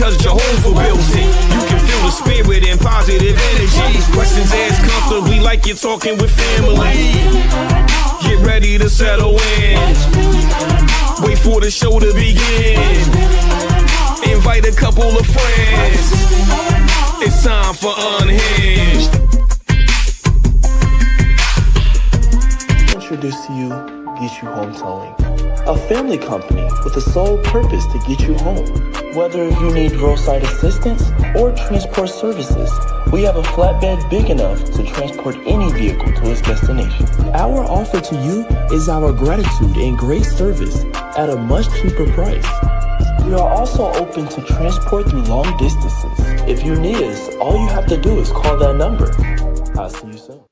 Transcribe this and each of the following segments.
because Jehovah built it. You can feel the spirit and positive energy. Questions asked comfortably like you're talking with family. Get ready to settle in. Wait for the show to begin. Invite a couple of friends. It's time for Unhinged. Introduce to you Get You Home Towing, a family company with the sole purpose to get you home. Whether you need roadside assistance or transport services, we have a flatbed big enough to transport any vehicle to its destination. Our offer to you is our gratitude and great service at a much cheaper price. We are also open to transport through long distances. If you need us, all you have to do is call that number. I'll see you soon.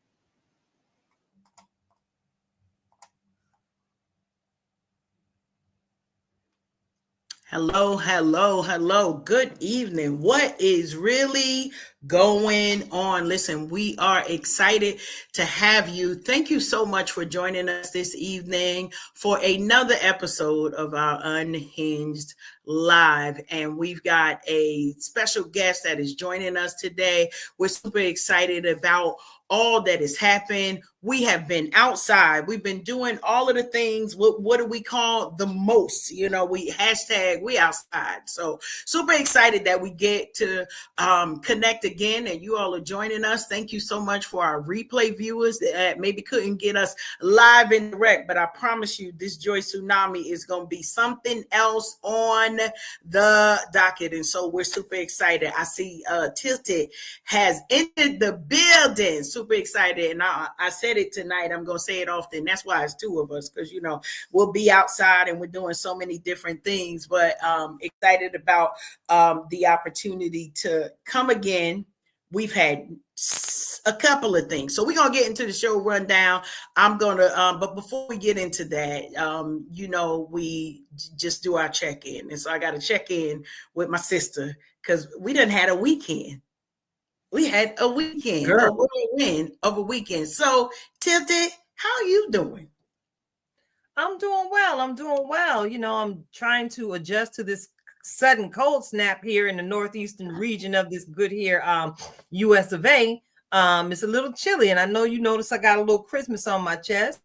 Hello, hello, hello. Good evening. What is really going on? Listen, we are excited to have you. Thank you so much for joining us this evening for another episode of our Unhinged Live. And we've got a special guest that is joining us today. We're super excited about all that has happened. We have been outside. We've been doing all of the things. What do we call the most? You know, we outside. So super excited that we get to connect again and you all are joining us. Thank you so much for our replay viewers that maybe couldn't get us live and direct, but I promise you this Joy Tsunami is going to be something else on the docket. And so we're super excited. I see Tilted has entered the building. Super excited. And I said it tonight. I'm going to say it often. That's why it's two of us, because, you know, we'll be outside and we're doing so many different things, but excited about the opportunity to come again. We've had a couple of things. So we're going to get into the show rundown. I'm going to, but before we get into that, you know, we just do our check-in. And so I got to check in with my sister because we done had a weekend. We had a weekend, a whirlwind of a weekend. So, Tilted, how are you doing? I'm doing well. You know, I'm trying to adjust to this sudden cold snap here in the northeastern region of this good here, US of A. It's a little chilly, and I know you notice I got a little Christmas on my chest.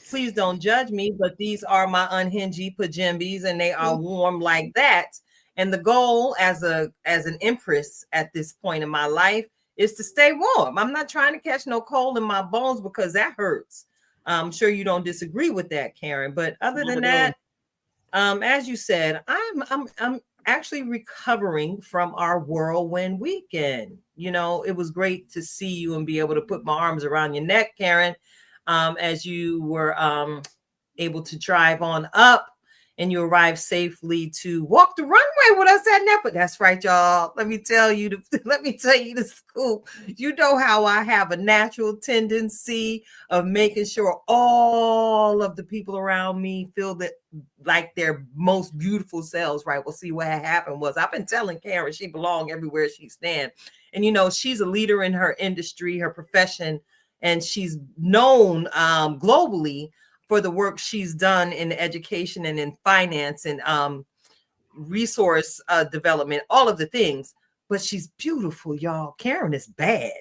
Please don't judge me, but these are my Unhinged pajamas, and they are warm like that. And the goal as an empress at this point in my life is to stay warm. I'm not trying to catch no cold in my bones because that hurts. I'm sure you don't disagree with that, Karen. But other than that, as you said, I'm actually recovering from our whirlwind weekend. You know, it was great to see you and be able to put my arms around your neck, Karen, as you were able to drive on up. And you arrived safely to walk the runway with us at Napa. That's right, y'all. Let me tell you the scoop. You know how I have a natural tendency of making sure all of the people around me feel that like their most beautiful selves, right? Well, see what happened was I've been telling Karen she belongs everywhere she stands. And, you know, she's a leader in her industry, her profession, and she's known globally for the work she's done in education and in finance and resource development, all of the things. But she's beautiful, y'all. Karen is bad.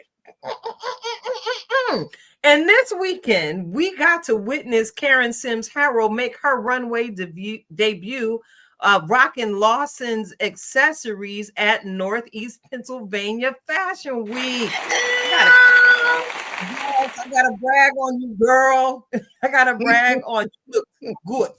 And this weekend, we got to witness Karen Sims Harrell make her runway debut rocking Lawson's accessories at Northeast Pennsylvania Fashion Week. Yes, I gotta brag on you, girl. I gotta brag on you. Look good.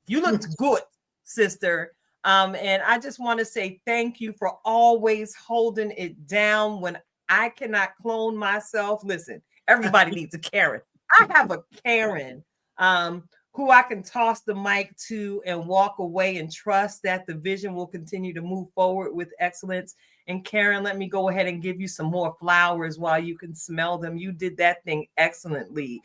You looked good, sister. And I just want to say thank you for always holding it down when I cannot clone myself. Listen, everybody needs a Karen. I have a Karen who I can toss the mic to and walk away and trust that the vision will continue to move forward with excellence. And Karen, let me go ahead and give you some more flowers while you can smell them. You did that thing excellently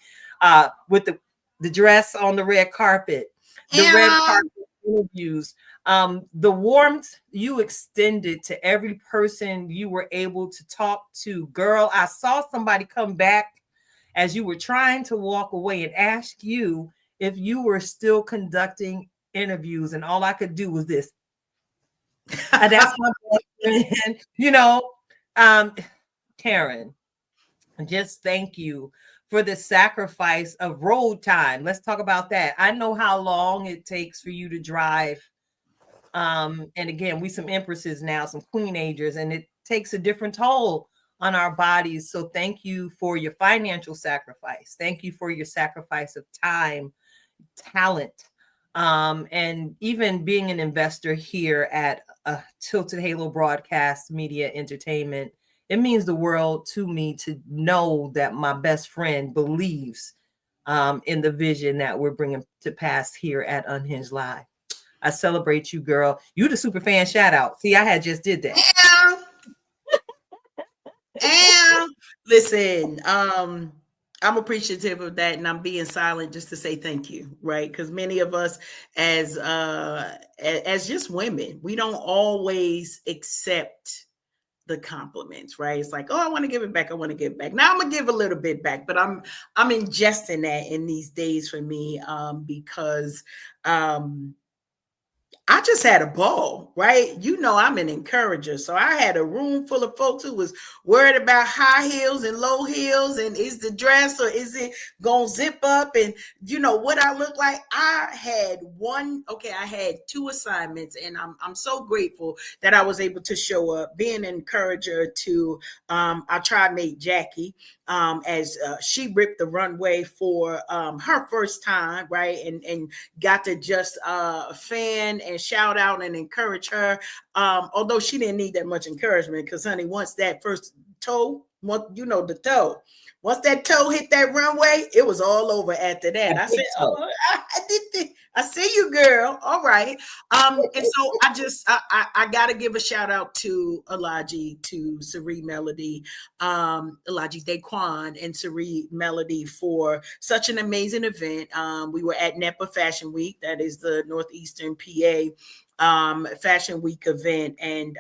with the dress on the red carpet, the red carpet interviews, the warmth you extended to every person you were able to talk to. Girl, I saw somebody come back as you were trying to walk away and ask you if you were still conducting interviews. And all I could do was this. That's my best friend. Karen, just thank you for the sacrifice of road time. Let's talk about that. I know how long it takes for you to drive. And again, we some empresses now, some queenagers, and it takes a different toll on our bodies. So thank you for your financial sacrifice. Thank you for your sacrifice of time, talent, and even being an investor here at Tilted Halo Broadcast Media Entertainment. It means the world to me to know that my best friend believes in the vision that we're bringing to pass here at Unhinged Live. I celebrate you, girl. You the super fan shout out. See, I had just did that. And listen, I'm appreciative of that, and I'm being silent just to say thank you, right? Because many of us, as just women, we don't always accept the compliments, right? It's like, oh, I want to give it back. I want to give it back. Now I'm gonna give a little bit back, but I'm ingesting that in these days for me, because I just had a ball, right? You know, I'm an encourager. So I had a room full of folks who was worried about high heels and low heels, and is the dress or is it going to zip up, and you know what I look like. I had two assignments, and I'm so grateful that I was able to show up, being an encourager to our tribe mate Jackie, as she ripped the runway for her first time, right? And got to just fan and shout out and encourage her. Although she didn't need that much encouragement, because honey, once that first toe, the toe, once that toe hit that runway, it was all over after that. I said, oh, I see you, girl. All right. And so I got to give a shout out to Alaji, to Sari Melody, Alaji Daquan and Sari Melody for such an amazing event. We were at NEPA Fashion Week. That is the Northeastern PA Fashion Week event. And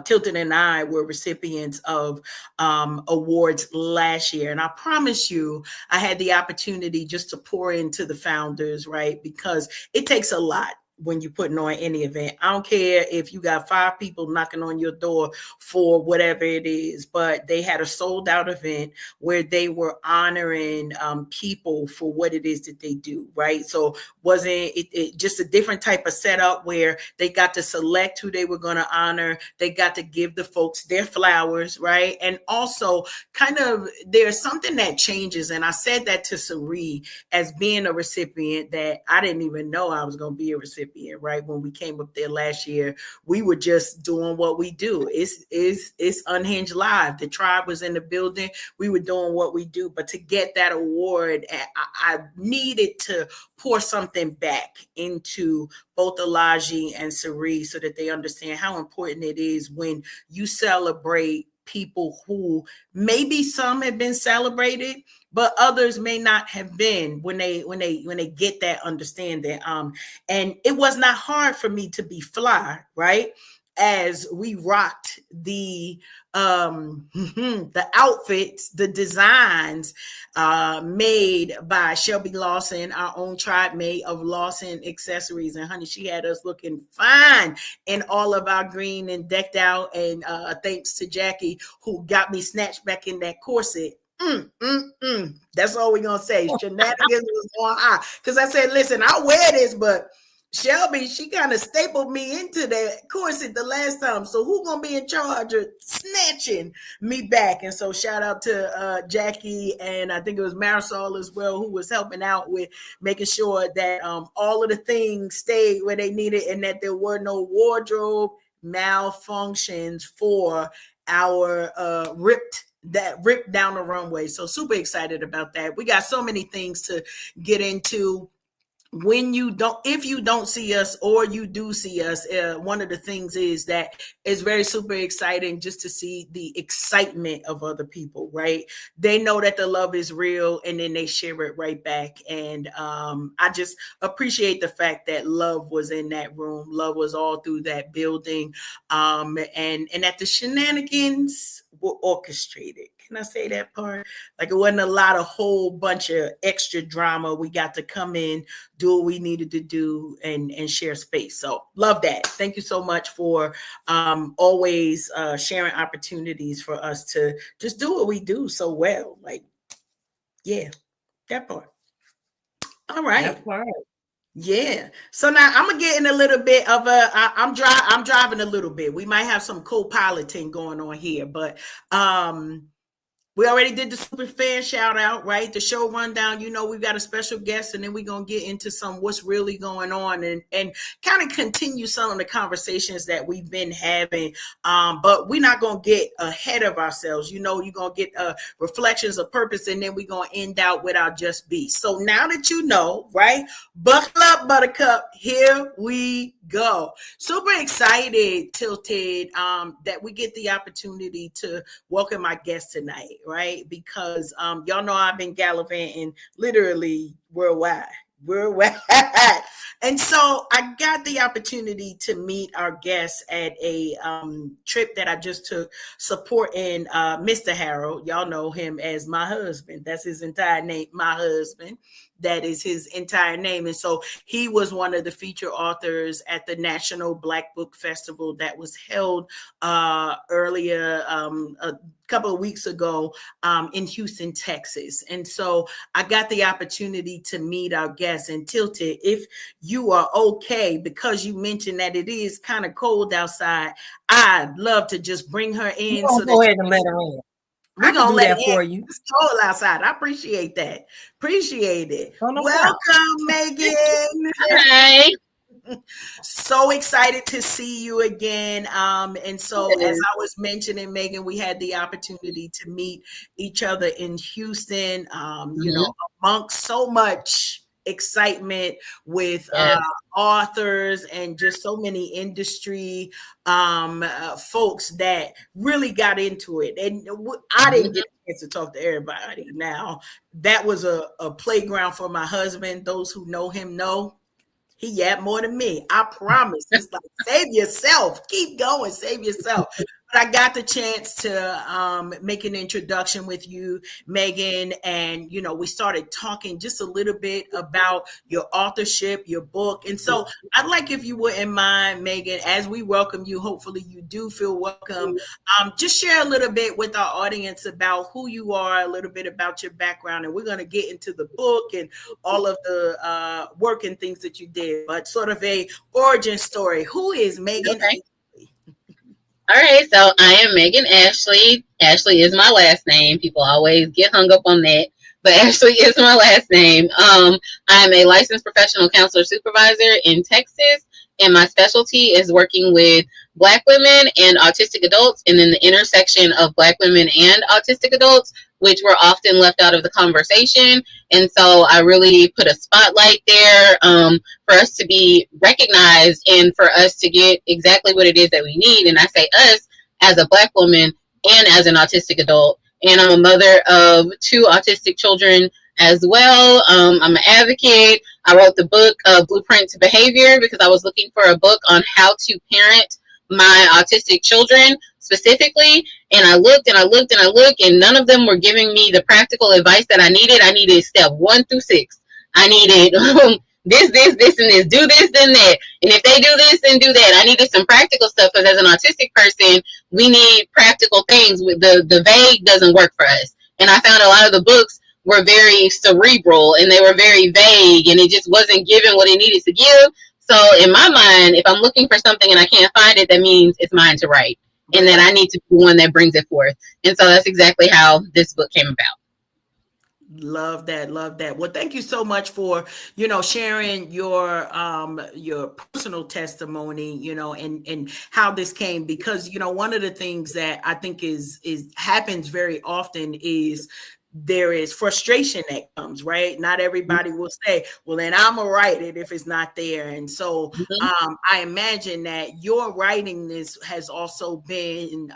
Tilton and I were recipients of awards last year. And I promise you, I had the opportunity just to pour into the founders, right? Because it takes a lot when you're putting on any event. I don't care if you got 5 people knocking on your door for whatever it is, but they had a sold out event where they were honoring people for what it is that they do, right? So wasn't it just a different type of setup where they got to select who they were going to honor. They got to give the folks their flowers, right? And also kind of there's something that changes. And I said that to Sari as being a recipient that I didn't even know I was going to be a recipient, right? When we came up there last year, we were just doing what we do. It's Unhinged Live. The tribe was in the building. We were doing what we do. But to get that award, I needed to pour something back into both Alaji and Sari so that they understand how important it is when you celebrate people who maybe some have been celebrated, but others may not have been, when they get that understanding. And it was not hard for me to be fly, right? As we rocked the outfits, the designs made by Shelby Lawson, our own tribe mate of Lawson Accessories. And honey, she had us looking fine in all of our green and decked out. And thanks to Jackie, who got me snatched back in that corset. That's all we're gonna say. Shenanigans was on high, because I said, listen, I'll wear this, but Shelby, she kind of stapled me into that corset the last time. So who gonna be in charge of snatching me back? And so shout out to Jackie, and I think it was Marisol as well, who was helping out with making sure that all of the things stayed where they needed, and that there were no wardrobe malfunctions for our ripped down the runway. So super excited about that. We got so many things to get into. If you don't see us, or you do see us, one of the things is that it's very super exciting just to see the excitement of other people, right? They know that the love is real, and then they share it right back. And I just appreciate the fact that love was in that room. Love was all through that building. And that the shenanigans were orchestrated. Can I say that part? Like it wasn't a lot of whole bunch of extra drama. We got to come in, do what we needed to do, and share space. So love that. Thank you so much for always sharing opportunities for us to just do what we do so well. Like, yeah, that part. All right. That part. Yeah. So now I'm gonna get in a little bit of I'm driving a little bit. We might have some co-piloting going on here, but we already did the super fan shout out, right? The show rundown. You know, we've got a special guest, and then we're gonna get into some what's really going on and kind of continue some of the conversations that we've been having. But we're not gonna get ahead of ourselves. You know, you're gonna get reflections of purpose, and then we're gonna end out with our just be. So now that you know, right? Buckle up, Buttercup. Here we go. Super excited, Tilted, that we get the opportunity to welcome my guest tonight, right? Because y'all know I've been gallivanting literally worldwide. And so I got the opportunity to meet our guests at a trip that I just took supporting Mr. Harold. Y'all know him as my husband. That's his entire name, my husband. That is his entire name. And so he was one of the feature authors at the National Black Book Festival that was held earlier a couple of weeks ago in Houston, Texas. And so I got the opportunity to meet our guests. And Tilted, if you are okay, because you mentioned that it is kind of cold outside, I'd love to just bring her in. So go ahead and let her in. We're going to let that for you. It's cold outside. I appreciate that. Appreciate it. Oh, no Welcome, Megan. Hi. So excited to see you again. And so as I was mentioning, Megan, we had the opportunity to meet each other in Houston, you know, amongst so much excitement with authors and just so many industry folks that really got into it. And I didn't get a chance to talk to everybody. Now, that was a playground for my husband. Those who know him know he yapped more than me. I promise. It's like, save yourself. Keep going. Save yourself. But I got the chance to make an introduction with you, Megan. And, you know, we started talking just a little bit about your authorship, your book. And so I'd like, if you wouldn't mind, Megan, as we welcome you, hopefully you do feel welcome. Just share a little bit with our audience about who you are, a little bit about your background. And we're going to get into the book and all of the work and things that you did, but sort of a origin story. Who is Meghan? Okay. All right, so I am Meghan Ashley. Ashley is my last name. People always get hung up on that, but Ashley is my last name. I'm a licensed professional counselor supervisor in Texas, and my specialty is working with Black women and autistic adults, and then the intersection of Black women and autistic adults, which were often left out of the conversation. And so I really put a spotlight there for us to be recognized and for us to get exactly what it is that we need. And I say us as a Black woman and as an autistic adult. And I'm a mother of 2 autistic children as well. I'm an advocate. I wrote the book Blueprint to Behavior because I was looking for a book on how to parent my autistic children specifically, and I looked and I looked and I looked, and none of them were giving me the practical advice that I needed. I needed step 1 through 6. I needed this, and this. Do this, then that. And if they do this, then do that. I needed some practical stuff because as an autistic person, we need practical things. The vague doesn't work for us. And I found a lot of the books were very cerebral and they were very vague, and it just wasn't giving what it needed to give. So in my mind, if I'm looking for something and I can't find it, that means it's mine to write. And then I need to be one that brings it forth. And so that's exactly how this book came about. Love that. Love that. Well, thank you so much for, you know, sharing your personal testimony, you know, and how this came, because, you know, one of the things that I think is happens very often is there is frustration that comes, right? Not everybody will say, well, then I'm gonna write it if it's not there. And so I imagine that your writing this has also been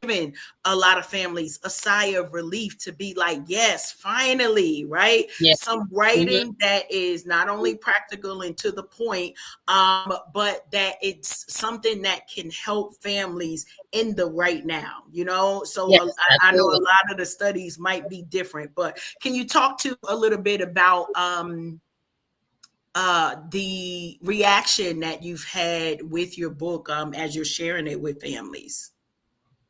giving a lot of families a sigh of relief to be like, yes, finally, right? Yes. Some writing that is not only practical and to the point, but that it's something that can help families in the right now, you know? So Yes, I know a absolutely. lot of the studies might be different, but can you talk to a little bit about the reaction that you've had with your book as you're sharing it with families?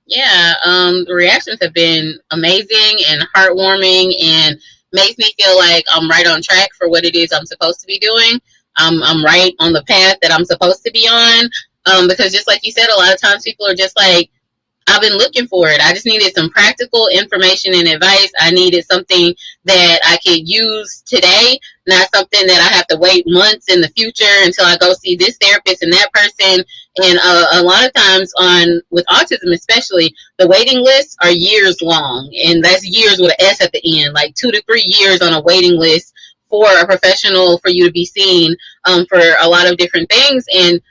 Yeah, the reactions have been amazing and heartwarming, and makes me feel like I'm right on track for what it is I'm supposed to be doing. I'm right on the path that I'm supposed to be on. Because just like you said, a lot of times people are just like, I've been looking for it. I just needed some practical information and advice. I needed something that I could use today, not something that I have to wait months in the future until I go see this therapist and that person. And a lot of times on with autism, especially, the waiting lists are years long, and that's years with an S at the end, like 2 to 3 years on a waiting list for a professional for you to be seen for a lot of different things, and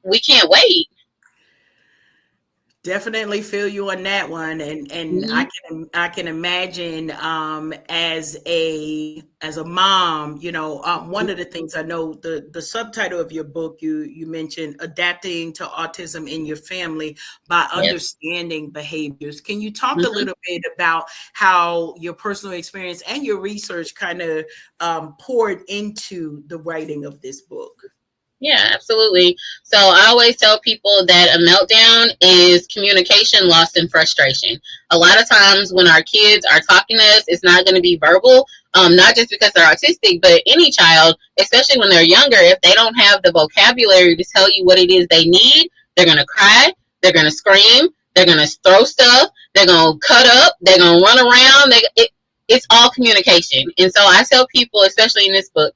we can't wait. Definitely feel you on that one, and Mm-hmm. I can imagine as a mom, you know, one of the things I know, the subtitle of your book, you mentioned adapting to autism in your family by Yes. understanding behaviors. Can you talk a Mm-hmm. little bit about how your personal experience and your research kind of poured into the writing of this book? Yeah, absolutely. So I always tell people that a meltdown is communication lost in frustration. A lot of times when our kids are talking to us, it's not going to be verbal, not just because they're autistic, but any child, especially when they're younger, if they don't have the vocabulary to tell you what it is they need, they're going to cry, they're going to scream, they're going to throw stuff, they're going to cut up, they're going to run around. It's all communication. And so I tell people, especially in this book,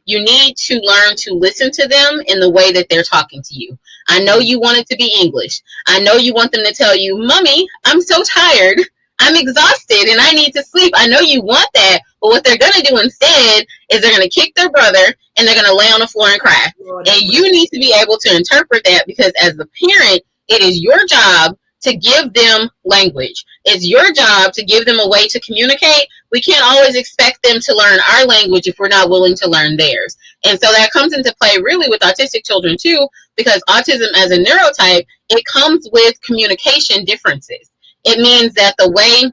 you need to learn to listen to them in the way that they're talking to you. I know you want it to be English. I know you want them to tell you, Mommy, I'm so tired. I'm exhausted and I need to sleep. I know you want that. But what they're going to do instead is they're going to kick their brother and they're going to lay on the floor and cry. And you need to be able to interpret that, because as the parent, it is your job to give them language. It's your job to give them a way to communicate. We can't always expect them to learn our language if we're not willing to learn theirs. And so that comes into play really with autistic children too, because autism as a neurotype, it comes with communication differences. It means that the way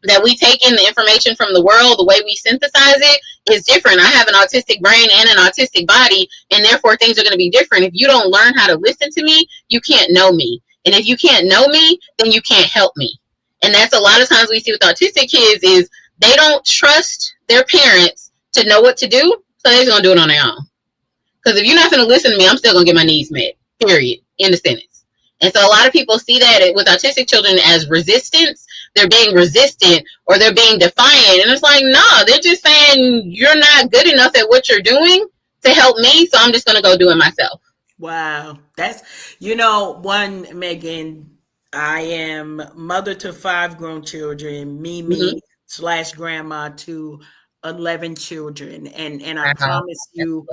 that we take in the information from the world, the way we synthesize it is different. I have an autistic brain and an autistic body, and therefore things are going to be different. If you don't learn how to listen to me, you can't know me. And if you can't know me, then you can't help me. And that's a lot of times we see with autistic kids is they don't trust their parents to know what to do, so they're just going to do it on their own. Because if you're not going to listen to me, I'm still going to get my needs met, period, in the sentence. And so a lot of people see that with autistic children as resistance. They're being resistant or they're being defiant. And it's like, no, they're just saying you're not good enough at what you're doing to help me, so I'm just going to go do it myself. Wow. That's, you know, one, Megan, I am mother to 5 grown children, Mm-hmm. Mimi / grandma to 11 children. And I Wow. promise you,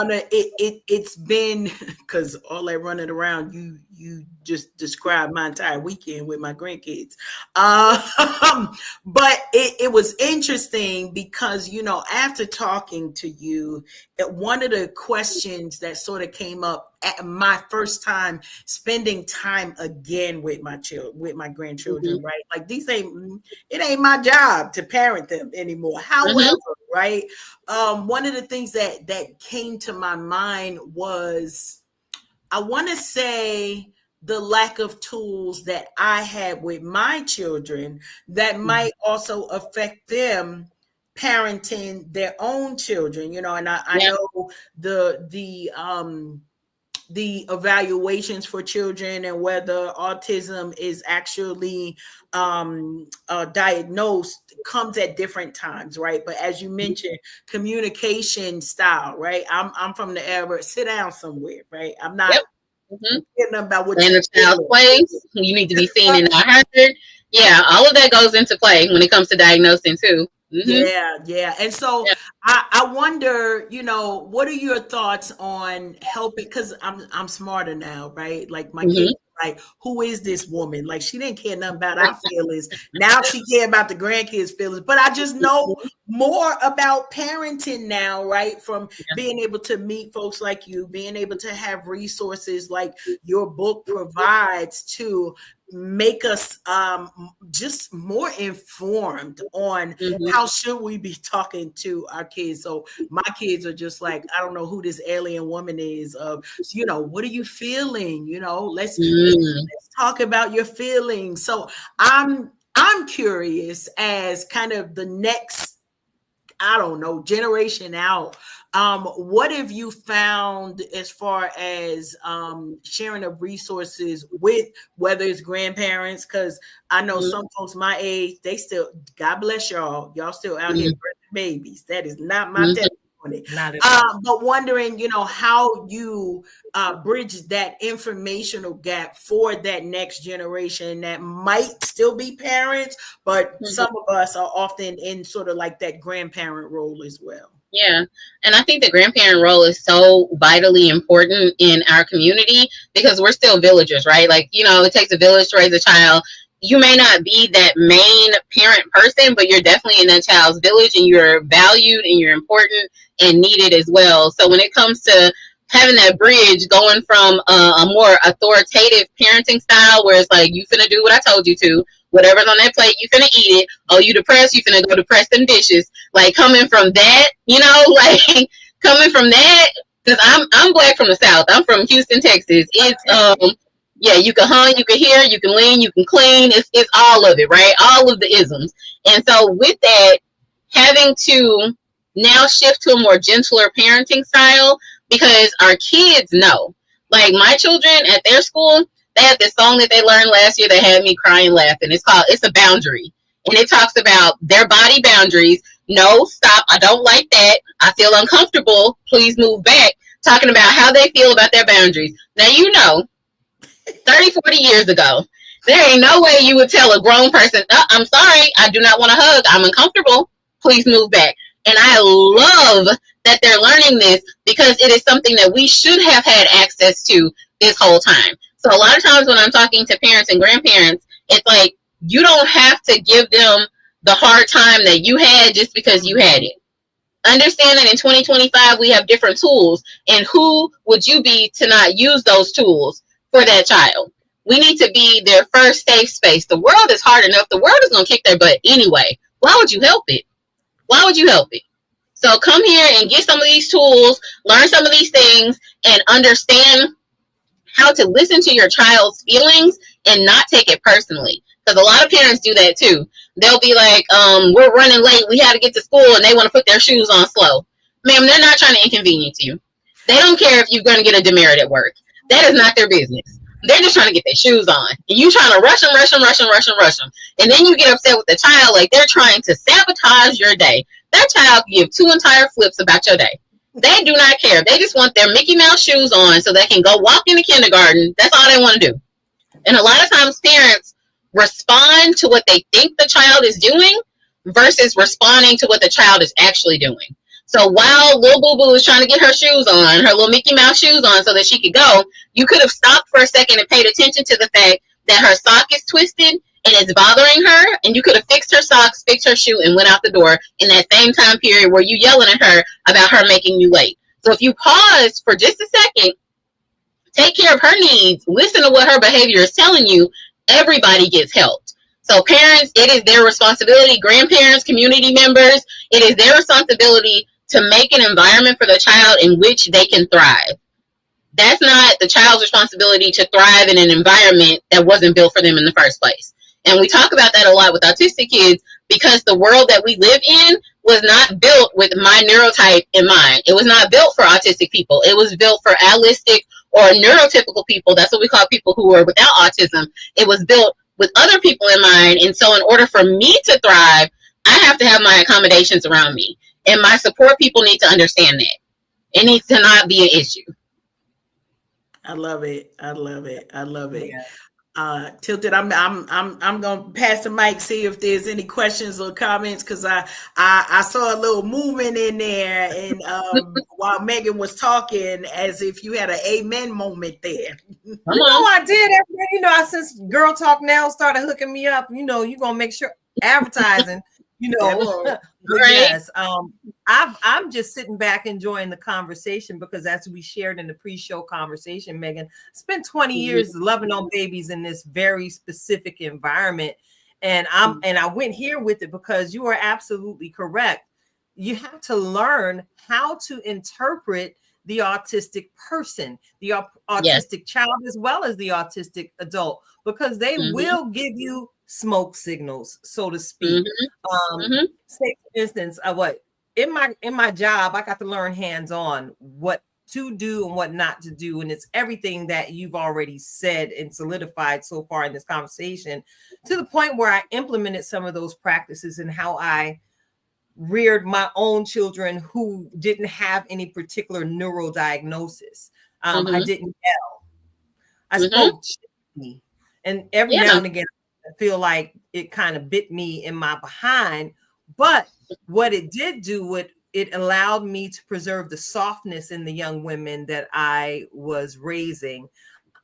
it's been, because all that running around, you just described my entire weekend with my grandkids. But it was interesting because, you know, after talking to you, one of the questions that sort of came up at my first time spending time again with my grandchildren, Mm-hmm. right? Like it ain't my job to parent them anymore. However, Mm-hmm. right? One of the things that came to my mind was, I want to say, the lack of tools that I had with my children that might also affect them parenting their own children, you know. And I Yeah. know the evaluations for children and whether autism is actually diagnosed comes at different times, right? But as you mentioned, communication style, right? I'm from the era, sit down somewhere, right? I'm not Yep. Mm-hmm. caring about what And you're the child's feeling. place, you need to be seen and not heard. Yeah, all of that goes into play when it comes to diagnosing too. Mm-hmm. Yeah. And so Yeah. I wonder, you know, what are your thoughts on helping? Because I'm smarter now, right? Like my Mm-hmm. kids, like, who is this woman? Like, she didn't care nothing about our feelings. Now she care about the grandkids' feelings. But I just know more about parenting now, right? From being able to meet folks like you, being able to have resources like your book provides to make us just more informed on how should we be talking to our kids. So my kids are just like, I don't know who this alien woman is. You know, what are you feeling? You know, let's talk about your feelings. So I'm curious as kind of the next, I don't know, generation out. What have you found as far as sharing of resources with, whether it's grandparents? Because I know some folks my age, they still, God bless y'all still out here birthing babies. That is not my testimony. But wondering, you know, how you bridge that informational gap for that next generation that might still be parents, but some of us are often in sort of like that grandparent role as well. Yeah. And I think the grandparent role is so vitally important in our community because we're still villagers, right? Like, you know, it takes a village to raise a child. You may not be that main parent person, but you're definitely in that child's village and you're valued and you're important and needed as well. So when it comes to having that bridge going from a more authoritative parenting style where it's like, you finna do what I told you to, whatever's on that plate, you finna eat it. Oh, you depressed, you finna go depress them dishes. Like coming from that, you know, like coming from that, because I'm black from the South. I'm from Houston, Texas. It's yeah, you can hunt, you can hear, you can lean, you can clean. It's all of it, right? All of the isms. And so with that, having to now shift to a more gentler parenting style because our kids know. Like my children at their school, they had this song that they learned last year that had me crying laughing. It's called It's a Boundary. And it talks about their body boundaries. No, stop. I don't like that. I feel uncomfortable. Please move back. Talking about how they feel about their boundaries. Now, you know, 30, 40 years ago, there ain't no way you would tell a grown person, I'm sorry, I do not want to hug. I'm uncomfortable. Please move back. And I love that they're learning this because it is something that we should have had access to this whole time. So a lot of times when I'm talking to parents and grandparents, it's like, you don't have to give them the hard time that you had just because you had it. Understand that in 2025, we have different tools. And who would you be to not use those tools for that child? We need to be their first safe space. The world is hard enough. The world is going to kick their butt anyway. Why would you help it? Why would you help it? So come here and get some of these tools, learn some of these things, and understand how to listen to your child's feelings and not take it personally. Because a lot of parents do that too. They'll be like, we're running late. We had to get to school and they want to put their shoes on slow. Ma'am, they're not trying to inconvenience you. They don't care if you're going to get a demerit at work. That is not their business. They're just trying to get their shoes on. And you trying to rush them. And then you get upset with the child like they're trying to sabotage your day. That child can give 2 entire flips about your day. They do not care. They just want their Mickey Mouse shoes on so they can go walk into kindergarten. That's all they want to do. And a lot of times parents respond to what they think the child is doing versus responding to what the child is actually doing. So while little boo-boo is trying to get her shoes on, her little Mickey Mouse shoes on so that she could go, you could have stopped for a second and paid attention to the fact that her sock is twisted and it's bothering her, and you could have fixed her socks, fixed her shoe, and went out the door in that same time period where you yelling at her about her making you late. So if you pause for just a second, take care of her needs, listen to what her behavior is telling you, everybody gets helped. So parents, it is their responsibility, grandparents, community members, it is their responsibility to make an environment for the child in which they can thrive. That's not the child's responsibility to thrive in an environment that wasn't built for them in the first place. And we talk about that a lot with autistic kids because the world that we live in was not built with my neurotype in mind. It was not built for autistic people. It was built for allistic or neurotypical people. That's what we call people who are without autism. It was built with other people in mind. And so in order for me to thrive, I have to have my accommodations around me. And my support people need to understand that. It needs to not be an issue. I love it. Yeah. Tilted, I'm gonna pass the mic, see if there's any questions or comments, because I saw a little movement in there, and while Megan was talking, as if you had an amen moment there. I did. Since Girl Talk Now started hooking me up, you're gonna make sure advertising, Right. Yes. I'm just sitting back enjoying the conversation because, as we shared in the pre-show conversation, Megan, spent 20 years loving on babies in this very specific environment, and I went here with it because you are absolutely correct. You have to learn how to interpret the autistic person, the autistic child, as well as the autistic adult, because they will give you smoke signals, so to speak. Say, for instance, in my job, I got to learn hands-on what to do and what not to do. And it's everything that you've already said and solidified so far in this conversation, to the point where I implemented some of those practices in how I reared my own children who didn't have any particular neural diagnosis. I didn't yell. I spoke gently. And every now and again, I feel like it kind of bit me in my behind. But what it did do, it allowed me to preserve the softness in the young women that I was raising,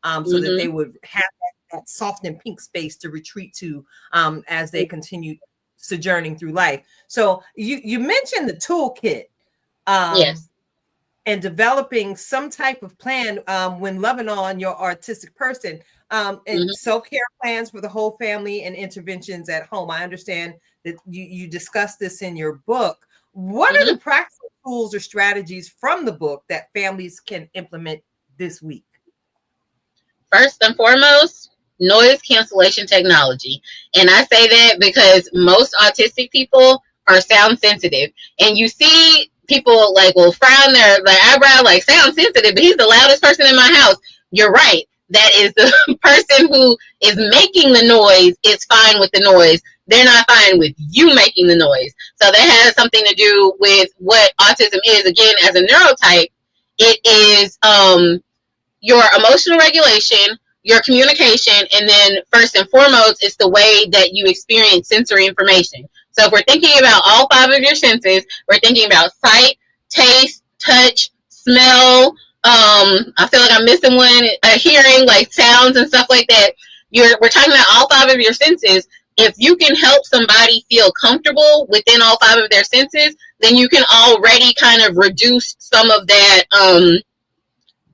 so that they would have that soft and pink space to retreat to as they continue sojourning through life. So you mentioned the toolkit, and developing some type of plan when loving on your autistic person, and self-care plans for the whole family and interventions at home. I understand that you discussed this in your book. What are the practical tools or strategies from the book that families can implement this week? First and foremost, noise cancellation technology. And I say that because most autistic people are sound sensitive. And you see people will frown their eyebrow, sound sensitive, but he's the loudest person in my house. You're right. That is the person who is making the noise is fine with the noise. They're not fine with you making the noise. So that has something to do with what autism is. Again, as a neurotype, it is your emotional regulation, your communication, and then first and foremost, it's the way that you experience sensory information. So if we're thinking about all 5 of your senses, we're thinking about sight, taste, touch, smell. I feel like I'm missing one. Hearing, sounds and stuff like that. We're talking about all 5 of your senses. If you can help somebody feel comfortable within all 5 of their senses, then you can already kind of reduce some of that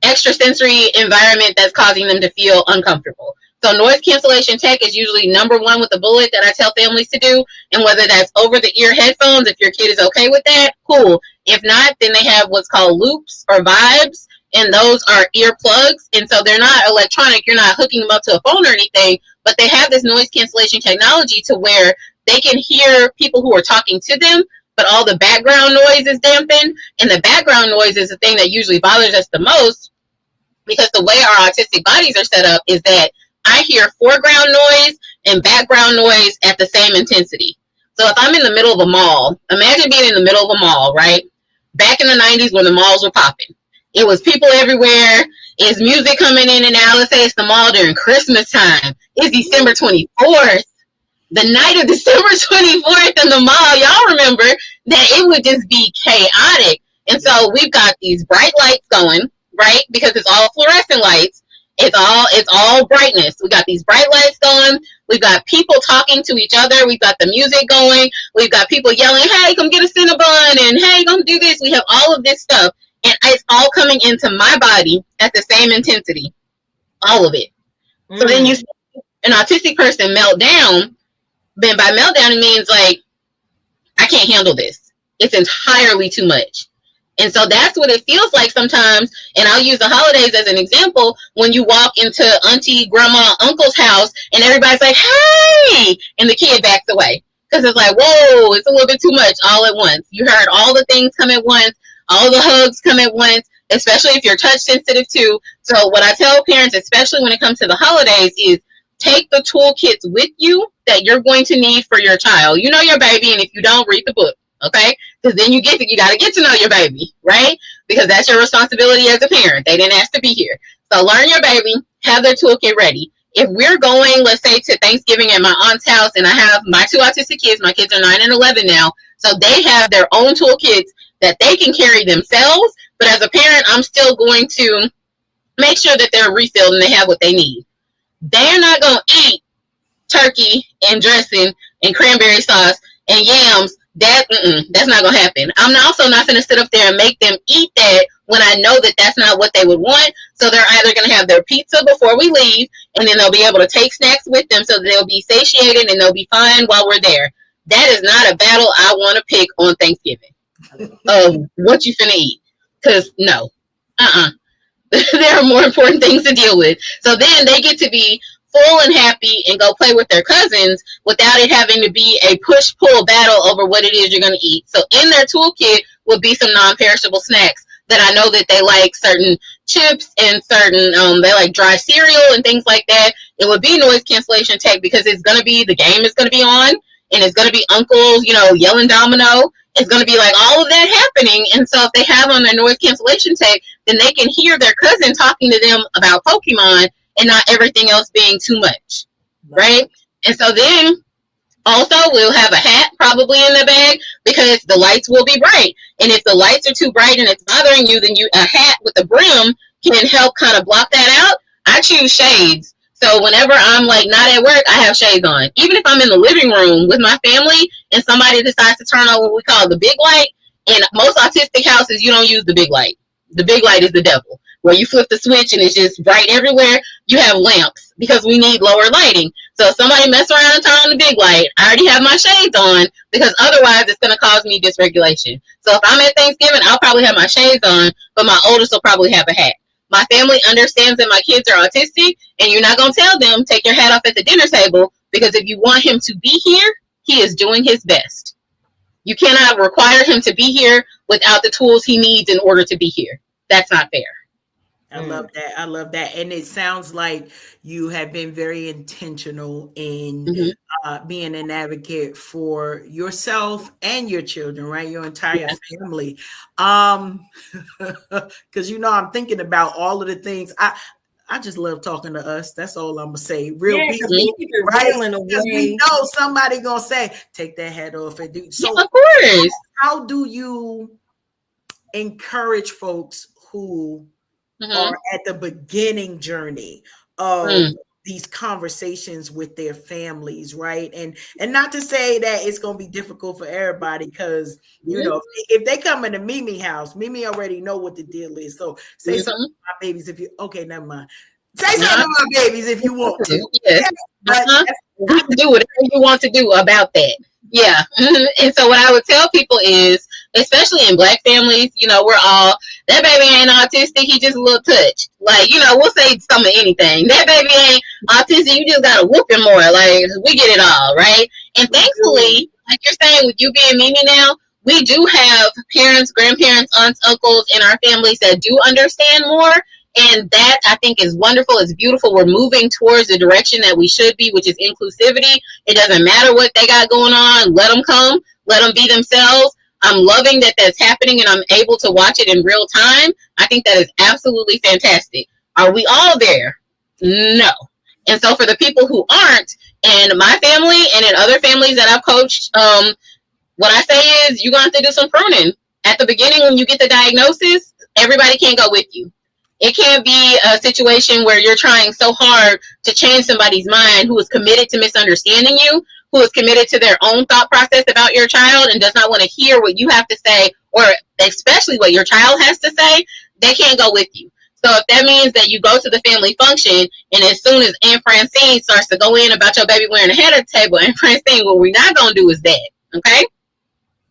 extrasensory environment that's causing them to feel uncomfortable. So noise cancellation tech is usually number 1 with a bullet that I tell families to do. And whether that's over the ear headphones, if your kid is okay with that, cool. If not, then they have what's called loops or vibes, and those are earplugs. And so they're not electronic. You're not hooking them up to a phone or anything, but they have this noise cancellation technology to where they can hear people who are talking to them, but all the background noise is dampened. And the background noise is the thing that usually bothers us the most, because the way our autistic bodies are set up is that I hear foreground noise and background noise at the same intensity. So if I'm in the middle of a mall, imagine being in the middle of a mall, right? Back in the 90s when the malls were popping. It was people everywhere. It's music coming in and out. Let's say it's the mall during Christmas time. It's December 24th. The night of December 24th in the mall, y'all remember that it would just be chaotic. And so we've got these bright lights going, right? Because it's all fluorescent lights. It's all brightness. We got these bright lights going. We've got people talking to each other. We've got the music going. We've got people yelling, hey, come get a Cinnabon, and hey, come do this. We have all of this stuff, and it's all coming into my body at the same intensity. All of it. So then you see an autistic person melt down. Then by meltdown, it means I can't handle this. It's entirely too much. And so that's what it feels like sometimes. And I'll use the holidays as an example. When you walk into auntie, grandma, uncle's house and everybody's like, hey, and the kid backs away. Because it's whoa, it's a little bit too much all at once. You heard all the things come at once. All the hugs come at once, especially if you're touch sensitive too. So what I tell parents, especially when it comes to the holidays, is take the toolkits with you that you're going to need for your child. You know your baby, and if you don't, read the book. Okay, because then you got to get to know your baby, right? Because that's your responsibility as a parent. They didn't ask to be here. So learn your baby, have their toolkit ready. If we're going, let's say, to Thanksgiving at my aunt's house, and I have my 2 autistic kids, my kids are 9 and 11 now, so they have their own toolkits that they can carry themselves. But as a parent, I'm still going to make sure that they're refilled and they have what they need. They're not going to eat turkey and dressing and cranberry sauce and yams That's not gonna happen. I'm also not gonna sit up there and make them eat that when I know that that's not what they would want. So they're either gonna have their pizza before we leave, and then they'll be able to take snacks with them, so that they'll be satiated and they'll be fine while we're there. That is not a battle I want to pick on Thanksgiving of what you finna eat, because no, there are more important things to deal with. So then they get to be full and happy and go play with their cousins without it having to be a push-pull battle over what it is you're going to eat. So in their toolkit would be some non-perishable snacks that I know that they like, certain chips and certain, they like dry cereal and things like that. It would be noise cancellation tech, because it's going to be, the game is going to be on, and it's going to be uncles, yelling domino. It's going to be like all of that happening. And so if they have on their noise cancellation tech, then they can hear their cousin talking to them about Pokemon and not everything else being too much, right? And so then also we'll have a hat probably in the bag, because the lights will be bright. And if the lights are too bright and it's bothering you, then a hat with a brim can help kind of block that out. I choose shades. So whenever I'm like not at work, I have shades on. Even if I'm in the living room with my family and somebody decides to turn on what we call the big light, in most autistic houses, you don't use the big light. The big light is the devil, where you flip the switch and it's just bright everywhere. You have lamps, because we need lower lighting. So if somebody mess around and turn on the big light, I already have my shades on, because otherwise it's going to cause me dysregulation. So if I'm at Thanksgiving, I'll probably have my shades on, but my oldest will probably have a hat. My family understands that my kids are autistic, and you're not going to tell them, take your hat off at the dinner table, because if you want him to be here, he is doing his best. You cannot require him to be here without the tools he needs in order to be here. That's not fair. I love that. I love that. And it sounds like you have been very intentional in being an advocate for yourself and your children, right? Your entire family. Because, I'm thinking about all of the things. I just love talking to us. That's all I'm gonna say. Real people, right? Because we know somebody gonna say, "Take that head off," and do so. Of course. How do you encourage folks who are at the beginning journey of these conversations with their families, right? And not to say that it's going to be difficult for everybody, because if they come into Mimi house, Mimi already know what the deal is. So say something to my babies if you never mind. Say something to my babies if you want to. Yes. You can do whatever you want to do about that. Yeah. And so what I would tell people is, especially in Black families, we're all, that baby ain't autistic, he just a little touch. Like, we'll say some of anything. That baby ain't autistic, you just gotta whoop him more. Like, we get it all, right? And thankfully, like you're saying, with you being Mimi now, we do have parents, grandparents, aunts, uncles in our families that do understand more. And that, I think, is wonderful. It's beautiful. We're moving towards the direction that we should be, which is inclusivity. It doesn't matter what they got going on. Let them come. Let them be themselves. I'm loving that that's happening, and I'm able to watch it in real time. I think that is absolutely fantastic. Are we all there? No. And so for the people who aren't, in my family and in other families that I've coached, what I say is you're going to have to do some pruning. At the beginning, when you get the diagnosis, everybody can't go with you. It can't be a situation where you're trying so hard to change somebody's mind who is committed to misunderstanding you, who is committed to their own thought process about your child and does not want to hear what you have to say, or especially what your child has to say. They can't go with you. So if that means that you go to the family function, and as soon as Aunt Francine starts to go in about your baby wearing a head at the table, Aunt Francine, what we're not going to do is that. Okay?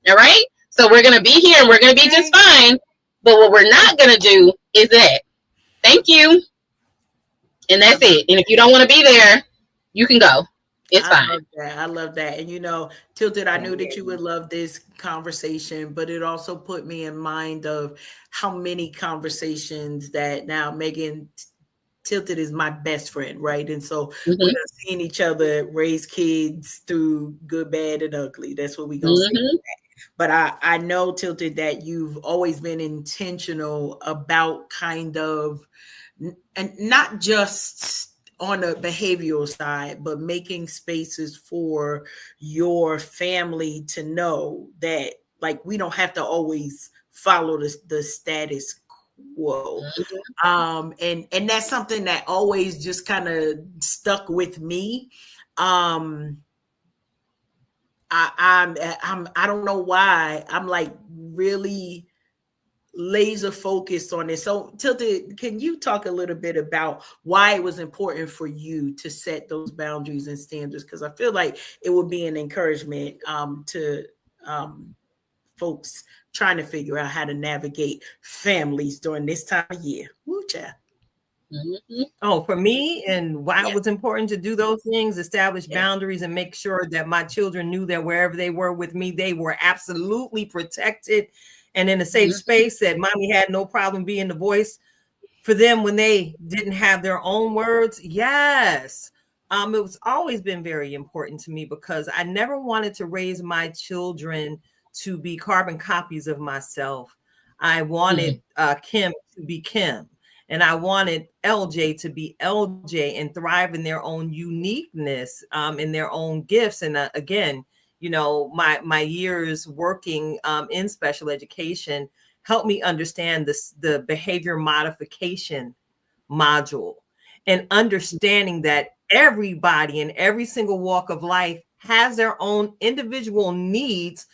All right? So we're going to be here and we're going to be just fine. But what we're not going to do is that. Thank you. And that's it. And if you don't want to be there, you can go. It's fine. I love that. And Tilted, I knew that you would love this conversation, but it also put me in mind of how many conversations that now Meghan Tilted is my best friend, right? And so we're seeing each other raise kids through good, bad, and ugly. That's what we're going to say. But I know, Tilted, that you've always been intentional about kind of, and not just on a behavioral side, but making spaces for your family to know that, like, we don't have to always follow the status quo. And that's something that always just kind of stuck with me. I don't know why I'm like really laser focused on this. So Tilda, can you talk a little bit about why it was important for you to set those boundaries and standards? Because I feel like it would be an encouragement to folks trying to figure out how to navigate families during this time of year. Woo, child. Oh, for me, and why it was important to do those things, establish boundaries and make sure that my children knew that wherever they were with me, they were absolutely protected and in a safe space, that mommy had no problem being the voice for them when they didn't have their own words. Yes. It was always been very important to me because I never wanted to raise my children to be carbon copies of myself. I wanted Kim to be Kim. And I wanted LJ to be LJ and thrive in their own uniqueness, in their own gifts. And again, you know, my years working in special education helped me understand the behavior modification module, and understanding that everybody in every single walk of life has their own individual needs,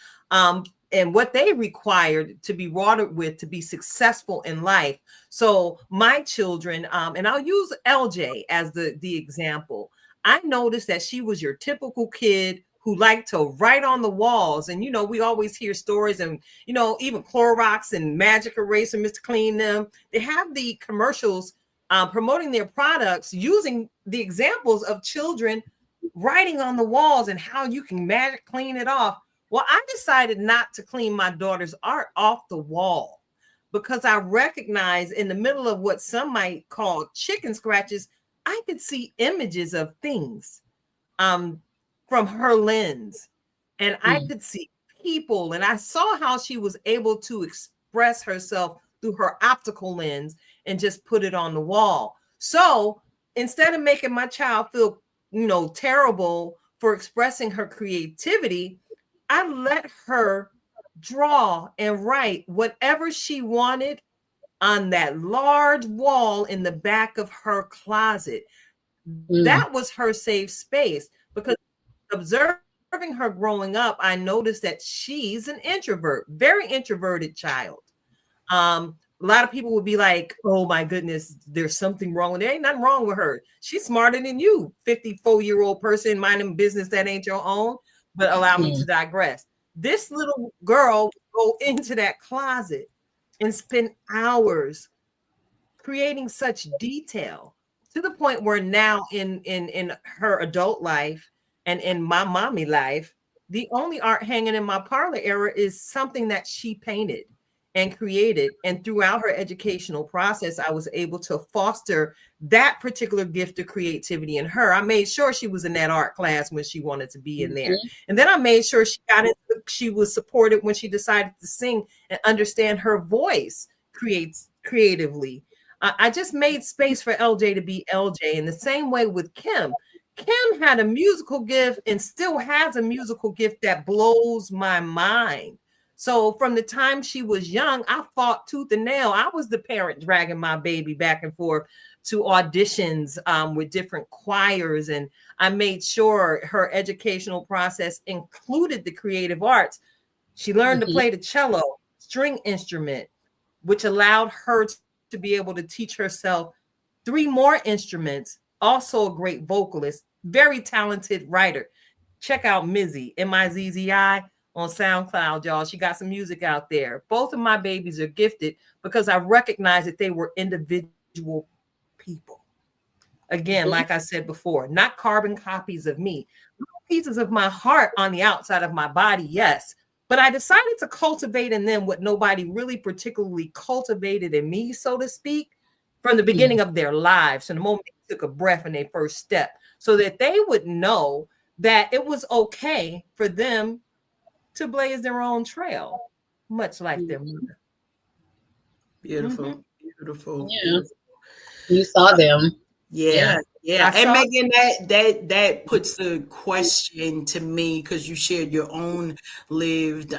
and what they required to be watered with to be successful in life. So my children, and I'll use LJ as the example. I noticed that she was your typical kid who liked to write on the walls. And, you know, we always hear stories, and, you know, even Clorox and Magic Eraser, Mr. Clean Them, they have the commercials promoting their products using the examples of children writing on the walls and how you can magic clean it off. Well, I decided not to clean my daughter's art off the wall because I recognize in the middle of what some might call chicken scratches, I could see images of things from her lens, and I could see people, and I saw how she was able to express herself through her optical lens and just put it on the wall. So instead of making my child feel, you know, terrible for expressing her creativity, I let her draw and write whatever she wanted on that large wall in the back of her closet. That was her safe space, because observing her growing up, I noticed that she's an introvert, very introverted child. A lot of people would be like, oh my goodness, there's something wrong with it. There ain't nothing wrong with her. She's smarter than you, 54-year-old person minding business that ain't your own. But allow me to digress. This little girl would go into that closet and spend hours creating such detail, to the point where now in her adult life and in my mommy life, the only art hanging in my parlor area is something that she painted and created. And throughout her educational process, I was able to foster that particular gift of creativity in her. I made sure she was in that art class when she wanted to be in there. And then I made sure she was supported when she decided to sing and understand her voice creatively. I just made space for LJ to be LJ. In the same way with Kim. Kim had a musical gift and still has a musical gift that blows my mind. So from the time she was young, I fought tooth and nail. I was the parent dragging my baby back and forth to auditions with different choirs. And I made sure her educational process included the creative arts. She learned to play the cello, string instrument, which allowed her to be able to teach herself 3 more instruments. Also a great vocalist, very talented writer. Check out Mizzy, M-I-Z-Z-I, on SoundCloud, y'all. She got some music out there. Both of my babies are gifted because I recognize that they were individual people. Again, like I said before, not carbon copies of me. Pieces of my heart on the outside of my body, yes. But I decided to cultivate in them what nobody really particularly cultivated in me, so to speak, from the beginning of their lives, from the moment they took a breath and their first step, so that they would know that it was okay for them to blaze their own trail, much like their mother. Beautiful, beautiful. Yeah. You saw them. Yeah. Yeah, and Megan, that puts the question to me because you shared your own lived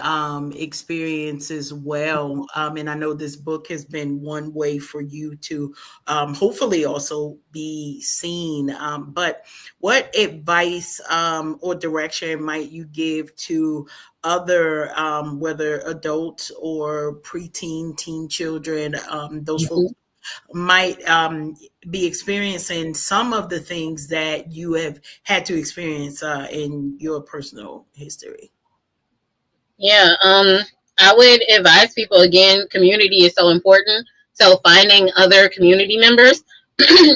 experience as well, and I know this book has been one way for you to hopefully also be seen. But what advice or direction might you give to other, whether adults or preteen, teen children, those folks might be experiencing some of the things that you have had to experience in your personal history? Yeah, I would advise people again, community is so important. So finding other community members,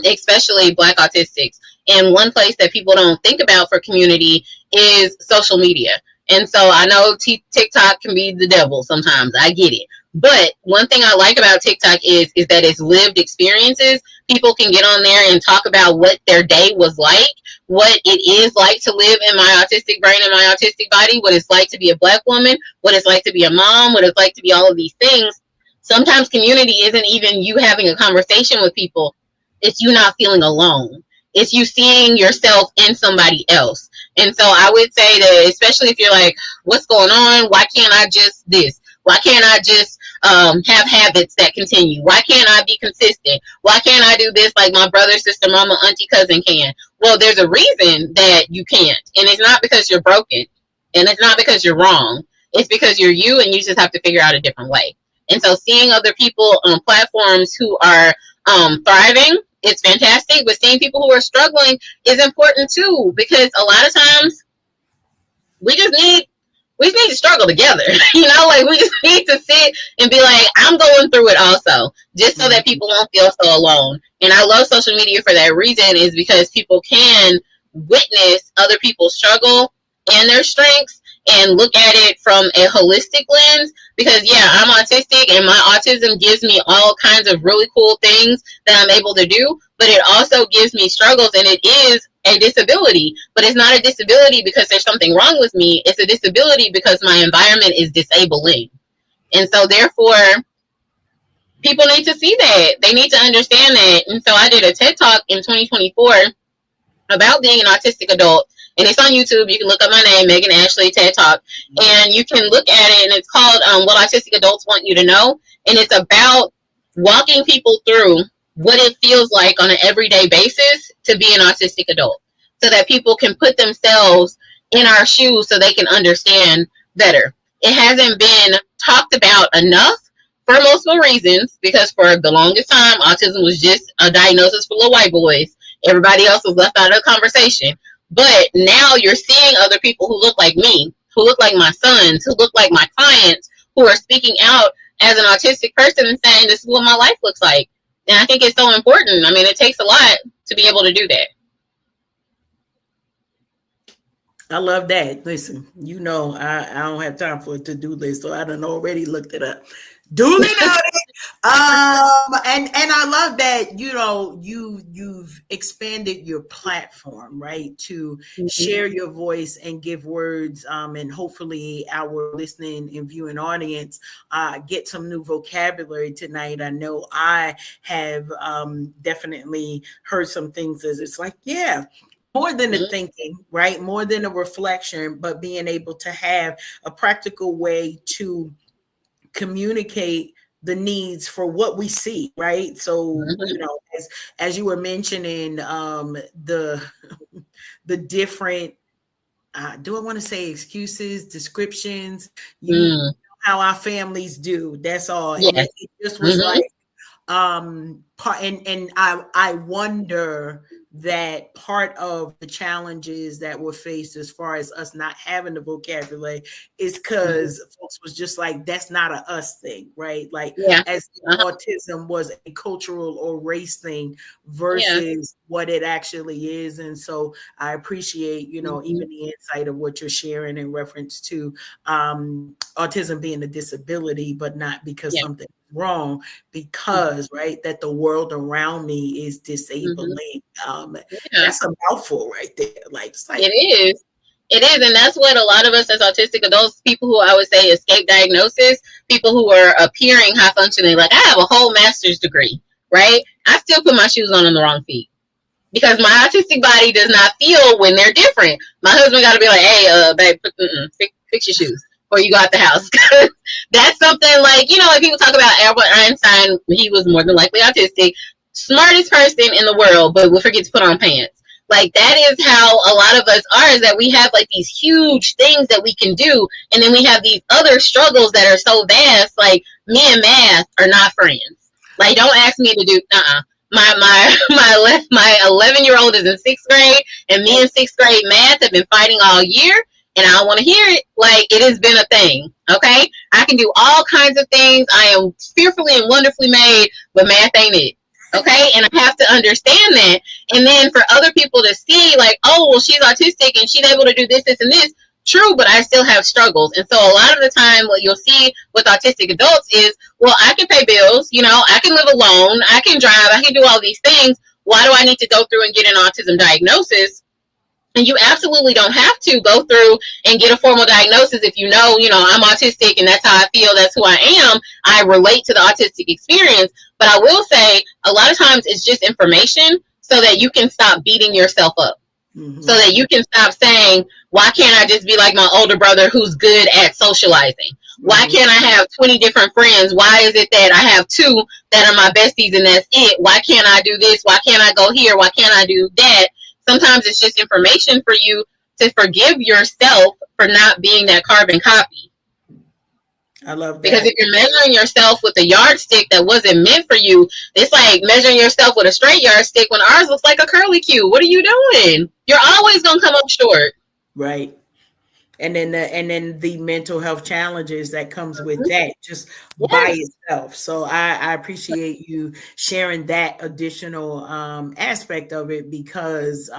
especially Black autistics. And one place that people don't think about for community is social media. And so I know TikTok can be the devil sometimes. I get it. But one thing I like about TikTok is that it's lived experiences. People can get on there and talk about what their day was like, what it is like to live in my autistic brain and my autistic body, what it's like to be a Black woman, what it's like to be a mom, what it's like to be all of these things. Sometimes community isn't even you having a conversation with people. It's you not feeling alone. It's you seeing yourself in somebody else. And so I would say that, especially if you're like, what's going on? Why can't I just this? Why can't I just have habits that continue? Why can't I be consistent? Why can't I do this like my brother, sister, mama, auntie, cousin can? Well, there's a reason that you can't. And it's not because you're broken. And it's not because you're wrong. It's because you're you and you just have to figure out a different way. And so seeing other people on platforms who are thriving, it's fantastic. But seeing people who are struggling is important too, because a lot of times we just need to struggle together. Like we just need to sit and be like, I'm going through it also, just so that people won't feel so alone. And I love social media for that reason, is because people can witness other people's struggle and their strengths and look at it from a holistic lens. Because yeah, I'm autistic and my autism gives me all kinds of really cool things that I'm able to do, but it also gives me struggles, and it is a disability. But it's not a disability because there's something wrong with me. It's a disability because my environment is disabling. And so therefore, people need to see that. They need to understand that. And so I did a TED Talk in 2024 about being an autistic adult. And it's on YouTube. You can look up my name, Meghan Ashley TED Talk. And you can look at it, and it's called What Autistic Adults Want You to Know. And it's about walking people through what it feels like on an everyday basis to be an autistic adult, so that people can put themselves in our shoes so they can understand better. It hasn't been talked about enough for multiple reasons, because for the longest time, autism was just a diagnosis for little white boys. Everybody else was left out of the conversation. But now you're seeing other people who look like me, who look like my sons, who look like my clients, who are speaking out as an autistic person and saying, this is what my life looks like. And I think it's so important. I mean, it takes a lot to be able to do that. I love that. Listen, I don't have time for a to-do list, so I done already looked it up. Duly noted. And I love that, you've expanded your platform, right, to share your voice and give words, and hopefully our listening and viewing audience get some new vocabulary tonight. I know I have definitely heard some things as it's like, yeah, more than a thinking, right? More than a reflection, but being able to have a practical way to communicate the needs for what we see, right? So, as you were mentioning, the different, do I want to say excuses, descriptions, know how our families do. That's all. Yes. And it just was like, and I wonder that part of the challenges that were faced as far as us not having the vocabulary is because folks was just like, that's not a us thing, right? Like as autism was a cultural or race thing versus what it actually is. And so I appreciate, even the insight of what you're sharing in reference to autism being a disability, but not because something wrong, because right, that the world around me is disabling. That's a mouthful right there. It is, and that's what a lot of us as autistic adults, people who I would say escape diagnosis, people who are appearing high functioning, like I have a whole master's degree, right? I still put my shoes on the wrong feet. because my autistic body does not feel when they're different. My husband got to be like, hey, babe, fix your shoes before you go out the house. That's something like, you know, like people talk about Albert Einstein, he was more than likely autistic, smartest person in the world, but will forget to put on pants. Like, that is how a lot of us are, is that we have like these huge things that we can do, and then we have these other struggles that are so vast. Like, me and math are not friends. Like, don't ask me to do my 11-year-old is in 6th grade, and me in 6th grade math have been fighting all year, and I don't want to hear it. Like, it has been a thing. Okay, I can do all kinds of things. I am fearfully and wonderfully made, but math ain't it. Okay, and I have to understand that. And then for other people to see, like, oh, well, she's autistic and she's able to do this, this, and this. True, but I still have struggles. And so a lot of the time what you'll see with autistic adults is, well, I can pay bills, you know, I can live alone, I can drive, I can do all these things. Why do I need to go through and get an autism diagnosis? And you absolutely don't have to go through and get a formal diagnosis if you know, I'm autistic and that's how I feel, that's who I am. I relate to the autistic experience. But I will say a lot of times it's just information so that you can stop beating yourself up. Mm-hmm. So that you can stop saying, why can't I just be like my older brother who's good at socializing? Why can't I have 20 different friends? Why is it that I have 2 that are my besties and that's it? Why can't I do this? Why can't I go here? Why can't I do that? Sometimes it's just information for you to forgive yourself for not being that carbon copy. I love that. Because if you're measuring yourself with a yardstick that wasn't meant for you, it's like measuring yourself with a straight yardstick when ours looks like a curly cue. What are you doing? You're always going to come up short. Right. And then the mental health challenges that comes with that just by itself. So I appreciate you sharing that additional aspect of it, because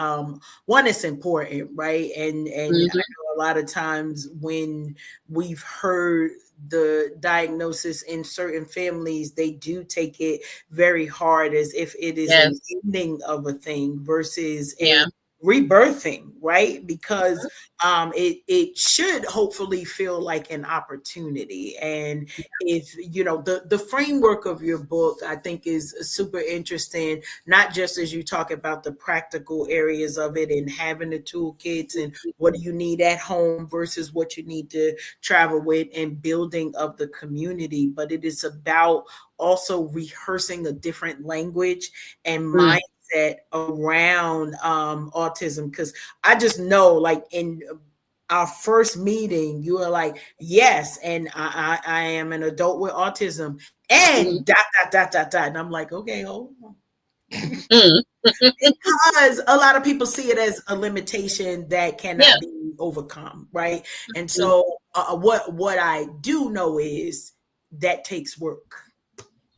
one, it's important, right? And I know a lot of times when we've heard the diagnosis in certain families, they do take it very hard as if it is an ending of a thing versus a rebirthing, right? Because it should hopefully feel like an opportunity. And if the framework of your book, I think, is super interesting, not just as you talk about the practical areas of it and having the toolkits and what do you need at home versus what you need to travel with, and building of the community, but it is about also rehearsing a different language and mindset around autism. Because I just know, like, in our first meeting, you were like, yes, and I am an adult with autism and ... And I'm like, okay, hold on. Because a lot of people see it as a limitation that cannot be overcome, right? And so what I do know is that takes work.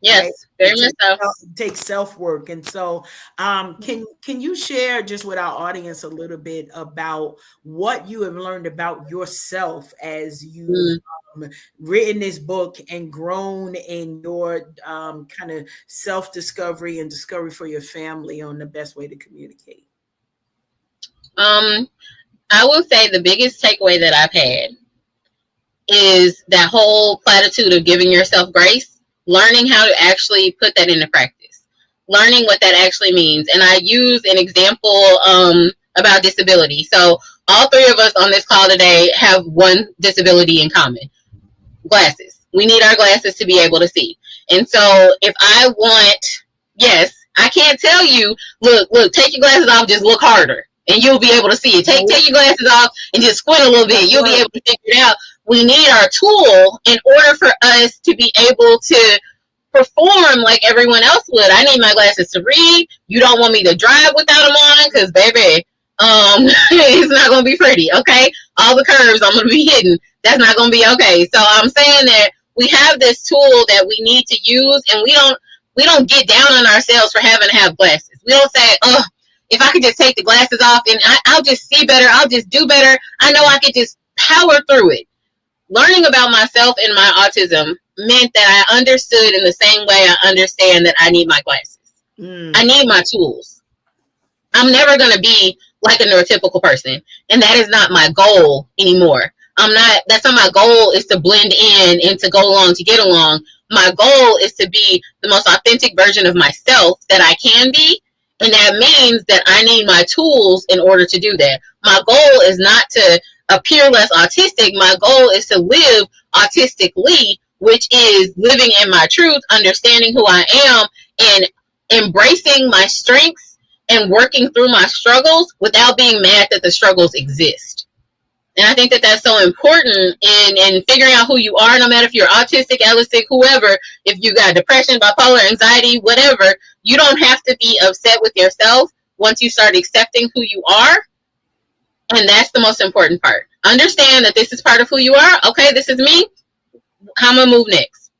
Yes, right? very much so. It takes self-work. And so can you share just with our audience a little bit about what you have learned about yourself as you've written this book and grown in your kind of self-discovery and discovery for your family on the best way to communicate? I will say the biggest takeaway that I've had is that whole platitude of giving yourself grace, learning how to actually put that into practice, learning what that actually means. And I use an example about disability. So all 3 of us on this call today have one disability in common: glasses. We need our glasses to be able to see. And so if I want, I can't tell you, look, take your glasses off, just look harder, and you'll be able to see it. Take your glasses off and just squint a little bit. You'll be able to figure it out. We need our tool in order for us to be able to perform like everyone else would. I need my glasses to read. You don't want me to drive without them on, because, baby, it's not going to be pretty, okay? All the curves I'm going to be hitting. That's not going to be okay. So I'm saying that we have this tool that we need to use, and we don't get down on ourselves for having to have glasses. We don't say, oh, if I could just take the glasses off and I'll just see better, I'll just do better. I know I could just power through it. Learning about myself and my autism meant that I understood in the same way I understand that I need my glasses. I need my tools. I'm never going to be like a neurotypical person, and that is not my goal anymore. That's not my goal, is to blend in and to go along to get along. My goal is to be the most authentic version of myself that I can be, And that means that I need my tools in order to do that. My goal is not to appear less autistic. My goal is to live autistically, which is living in my truth, understanding who I am, and embracing my strengths and working through my struggles without being mad that the struggles exist. And I think that that's so important in figuring out who you are, no matter if you're autistic, allistic, whoever, if you got depression, bipolar, anxiety, whatever, you don't have to be upset with yourself once you start accepting who you are. And that's the most important part. Understand that this is part of who you are. Okay, this is me. How am I going to move next?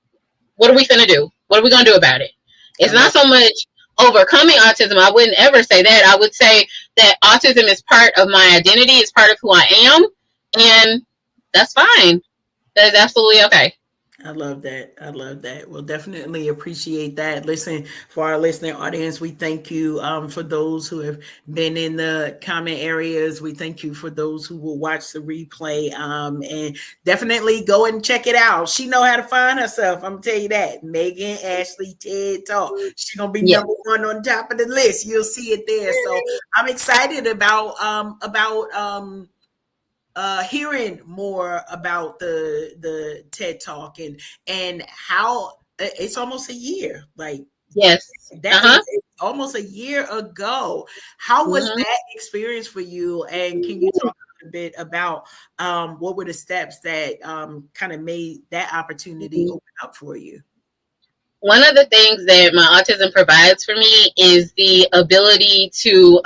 What are we going to do? What are we going to do about it? It's not so much overcoming autism. I wouldn't ever say that. I would say that autism is part of my identity. It's part of who I am. And that's fine. That is absolutely okay. I love that. I love that. We'll definitely appreciate that. Listen, for our listening audience, we thank you for those who have been in the comment areas. We thank you for those who will watch the replay, and definitely go and check it out. She know how to find herself. I'm gonna tell you that. Meghan Ashley TED Talk. She's gonna be number one on top of the list. You'll see it there. So I'm excited about hearing more about the TED Talk and how it's almost a year. Like, yes, that's almost a year ago. How was that experience for you? And can you talk a bit about what were the steps that kind of made that opportunity open up for you? One of the things that my autism provides for me is the ability to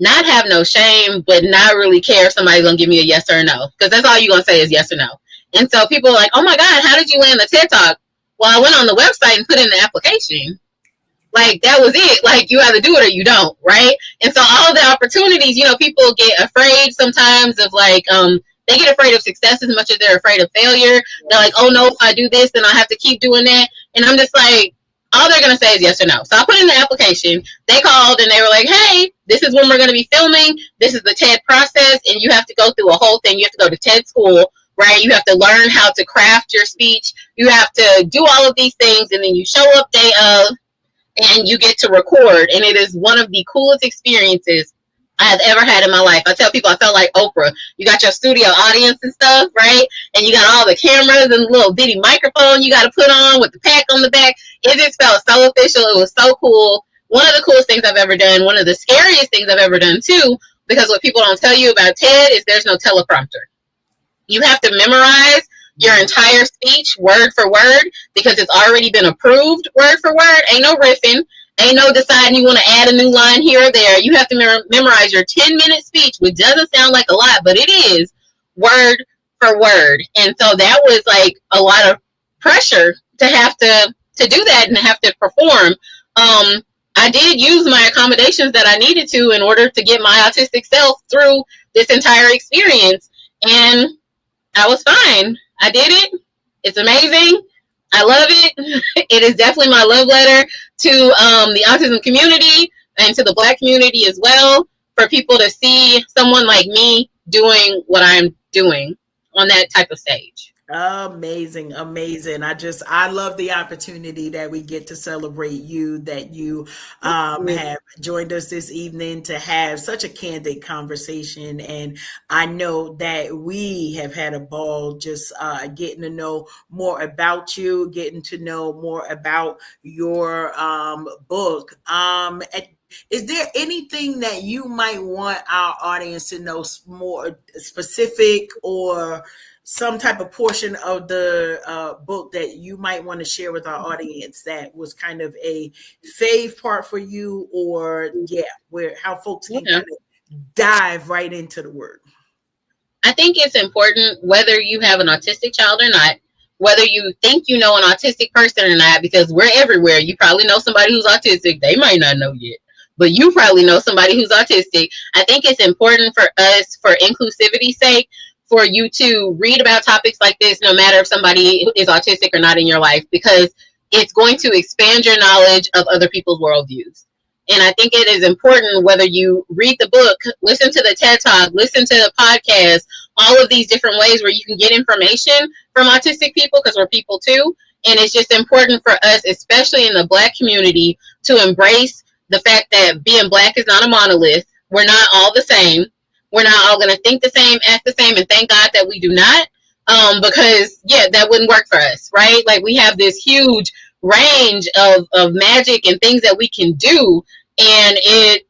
not have no shame, but not really care if somebody's gonna give me a yes or a no, because that's all you're gonna say is yes or no. And so people are like, oh my God, how did you land the TED Talk? Well, I went on the website and put in the application. Like, that was it. Like, you either do it or you don't, right? And so all the opportunities, you know, people get afraid sometimes of like, they get afraid of success as much as they're afraid of failure. They're like, oh no, if I do this, then I have to keep doing that. And I'm just like, all they're going to say is yes or no. So I put in the application. They called and they were like, hey, this is when we're going to be filming. This is the TED process. And you have to go through a whole thing. You have to go to TED school, right? You have to learn how to craft your speech. You have to do all of these things. And then you show up day of and you get to record. And it is one of the coolest experiences I have ever had in my life. I tell people I felt like Oprah. You got your studio audience and stuff, right? And you got all the cameras and the little bitty microphone you got to put on with the pack on the back. It just felt so official. It was so cool. One of the coolest things I've ever done. One of the scariest things I've ever done too, because what people don't tell you about TED is there's no teleprompter. You have to memorize your entire speech word for word because it's already been approved word for word. Ain't no riffing. Ain't no deciding you want to add a new line here or there. You have to memorize your 10-minute speech, which doesn't sound like a lot, but it is word for word. And so that was like a lot of pressure to have to do that and have to perform. I did use my accommodations that I needed to in order to get my autistic self through this entire experience. And I was fine. I did it. It's amazing. I love it. It is definitely my love letter to the autism community and to the Black community as well, for people to see someone like me doing what I'm doing on that type of stage. Amazing. I love the opportunity that we get to celebrate you, that you have joined us this evening to have such a candid conversation. And I know that we have had a ball just getting to know more about you, getting to know more about your book. Is there anything that you might want our audience to know more specific, or some type of portion of the book that you might want to share with our audience that was kind of a fave part for you, or how folks can kind of dive right into the work? I think it's important, whether you have an autistic child or not, whether you think you know an autistic person or not, because we're everywhere. You probably know somebody who's autistic. They might not know yet, but you probably know somebody who's autistic. I think it's important for us, for inclusivity's sake, for you to read about topics like this, no matter if somebody is autistic or not in your life, because it's going to expand your knowledge of other people's worldviews. And I think it is important, whether you read the book, listen to the TED Talk, listen to the podcast, all of these different ways where you can get information from autistic people, because we're people too. And it's just important for us, especially in the Black community, to embrace the fact that being Black is not a monolith. We're not all the same. We're not all going to think the same, act the same, and thank God that we do not. Because that wouldn't work for us, right? Like, we have this huge range of magic and things that we can do, and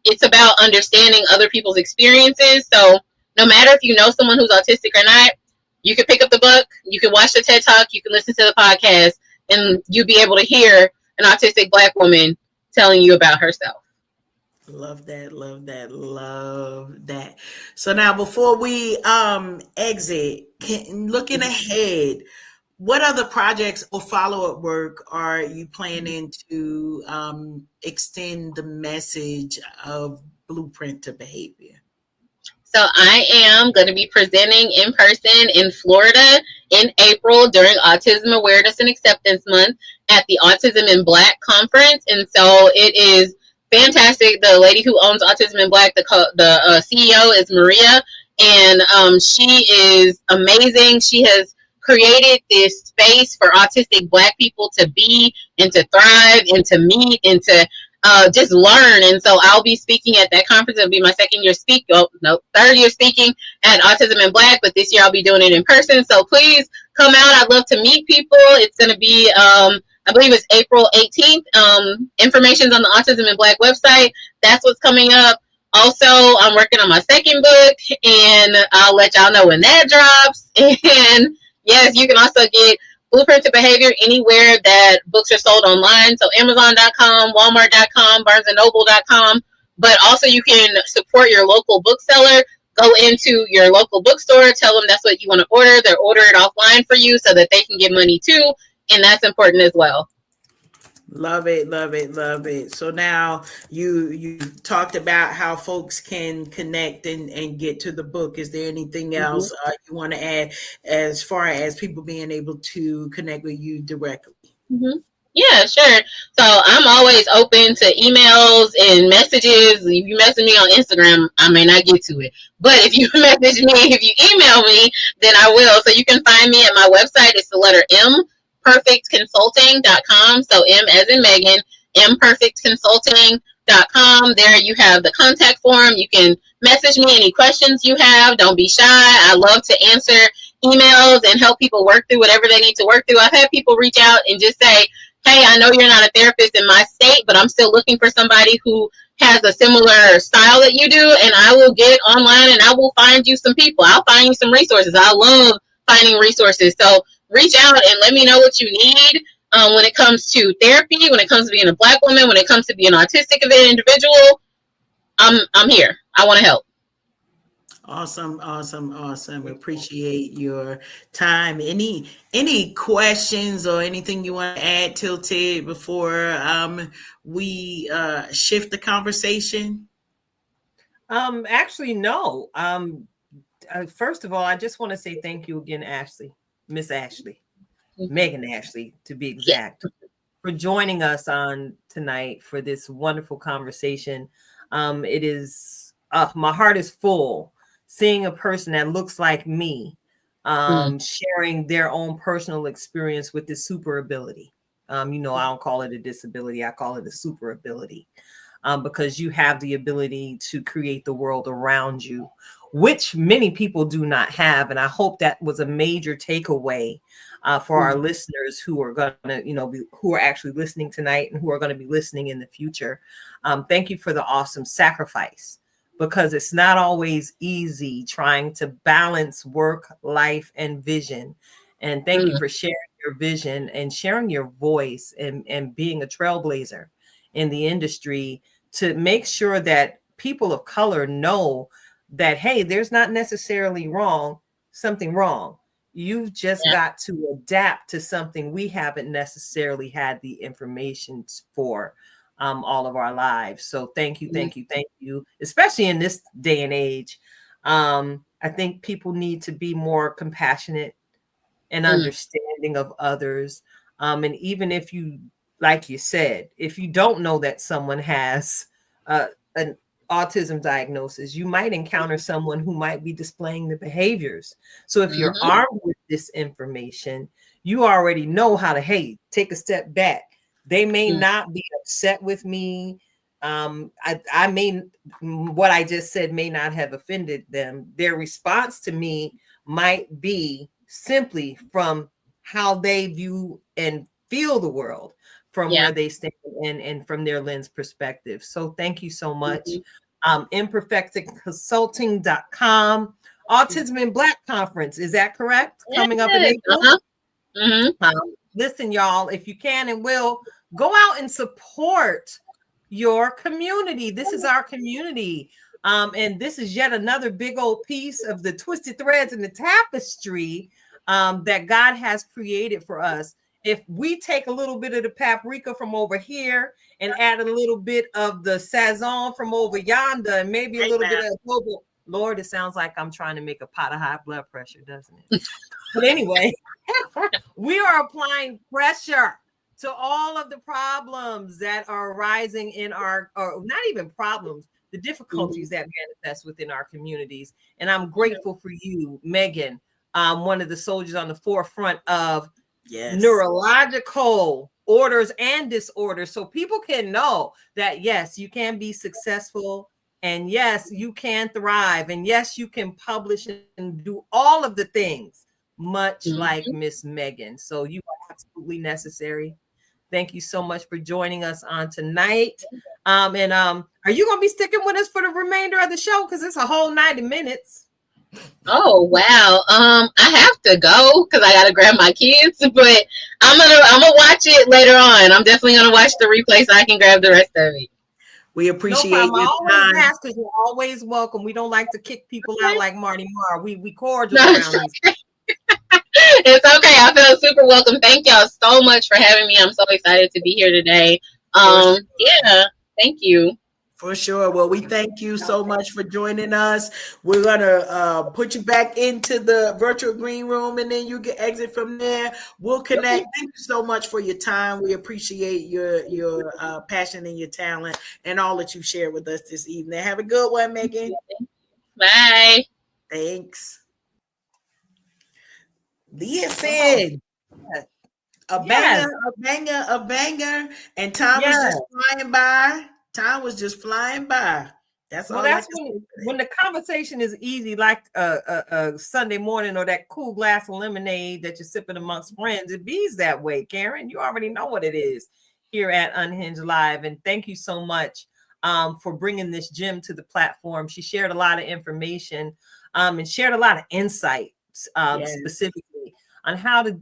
it's about understanding other people's experiences. So no matter if you know someone who's autistic or not, you can pick up the book, you can watch the TED Talk, you can listen to the podcast, and you'll be able to hear an autistic Black woman telling you about herself. Love that, love that, love that. So now, before we exit, looking ahead, what other projects or follow-up work are you planning to extend the message of Blueprint to Behavior? So I am going to be presenting in person in Florida in April during Autism Awareness and Acceptance Month at the Autism in Black conference. And so it is fantastic. The lady who owns Autism in Black, the CEO, is Maria, and she is amazing. She has created this space for autistic Black people to be and to thrive and to meet and to just learn. And so I'll be speaking at that conference. It'll be my third year speaking at Autism in Black, but this year I'll be doing it in person. So please come out. I'd love to meet people. It's going to be, I believe it's April 18th. Information's on the Autism in Black website. That's what's coming up. Also, I'm working on my second book, and I'll let y'all know when that drops. And yes, you can also get Blueprint to Behavior anywhere that books are sold online. So Amazon.com, Walmart.com, BarnesandNoble.com. But also you can support your local bookseller. Go into your local bookstore, tell them that's what you want to order. They'll order it offline for you so that they can get money too. And that's important as well. Love it, love it, love it. So now you talked about how folks can connect and get to the book. Is there anything else you want to add as far as people being able to connect with you directly? Yeah, sure. So I'm always open to emails and messages. If you message me on Instagram, I may not get to it. But if you message me, if you email me, then I will. So you can find me at my website. It's the letter M, perfectconsulting.com. So M as in Megan, mperfectconsulting.com. There you have the contact form. You can message me any questions you have. Don't be shy. I love to answer emails and help people work through whatever they need to work through. I've had people reach out and just say, hey, I know you're not a therapist in my state, but I'm still looking for somebody who has a similar style that you do, and I will get online and I will find you some people. I'll find you some resources. I love finding resources. So reach out and let me know what you need when it comes to therapy, when it comes to being a Black woman, when it comes to being an autistic individual. I'm here. I want to help. Awesome, awesome, awesome. Appreciate your time. Any questions or anything you want to add, Tilted, before we shift the conversation? Actually, no. First of all, I just want to say thank you again, Ashley, Miss Ashley, Meghan Ashley, to be exact, for joining us on tonight for this wonderful conversation. It is my heart is full seeing a person that looks like me sharing their own personal experience with this super ability. I don't call it a disability. I call it a super ability because you have the ability to create the world around you, which many people do not have. And I hope that was a major takeaway for our listeners who are going to, who are actually listening tonight and who are going to be listening in the future. Thank you for the awesome sacrifice, because it's not always easy trying to balance work, life, and vision. And thank you for sharing your vision and sharing your voice and being a trailblazer in the industry to make sure that people of color know that, hey, there's not necessarily something wrong. You've just got to adapt to something we haven't necessarily had the information for all of our lives. So thank you, especially in this day and age. I think people need to be more compassionate and understanding of others. And even if you, like you said, if you don't know that someone has an autism diagnosis, you might encounter someone who might be displaying the behaviors. So if you're armed with this information, you already know how to, hey, take a step back. They may not be upset with me I mean, what I just said may not have offended them. Their response to me might be simply from how they view and feel the world from where they stand and from their lens perspective. So thank you so much. Imperfectconsulting.com. Autism in Black Conference. Is that correct? Coming up in April. Listen, y'all, if you can and will, go out and support your community. This is our community. And this is yet another big old piece of the twisted threads in the tapestry that God has created for us. If we take a little bit of the paprika from over here and add a little bit of the sazon from over yonder, and maybe a little bit of global, Lord, it sounds like I'm trying to make a pot of high blood pressure, doesn't it? But anyway, we are applying pressure to all of the problems that are arising in our, or not even problems, the difficulties that manifest within our communities. And I'm grateful for you, Meghan, one of the soldiers on the forefront of neurological orders and disorders, so people can know that yes, you can be successful, and yes, you can thrive, and yes, you can publish and do all of the things, much like Miss Meghan. So you are absolutely necessary. Thank you so much for joining us on tonight. Are you going to be sticking with us for the remainder of the show? Because it's a whole 90 minutes. Oh wow. I have to go because I gotta grab my kids, but I'm gonna watch it later on. I'm definitely gonna watch the replay so I can grab the rest of it. We appreciate your time. Ask because you're always welcome. We don't like to kick people out like Marty Marr. We cordial around these. It's okay. I feel super welcome. Thank y'all so much for having me. I'm so excited to be here today. Yeah, thank you. For sure. Well, we thank you so much for joining us. We're going to put you back into the virtual green room, and then you can exit from there. We'll connect. Thank you so much for your time. We appreciate your passion and your talent and all that you shared with us this evening. Have a good one, Meghan. Bye. Thanks. Leah said, a banger. And time was just flying by. Time was just flying by. That's all. That's when the conversation is easy, like a Sunday morning, or that cool glass of lemonade that you're sipping amongst friends. It bees that way, Karen. You already know what it is here at Unhinged Live. And thank you so much for bringing this gem to the platform. She shared a lot of information and shared a lot of insights specifically on how to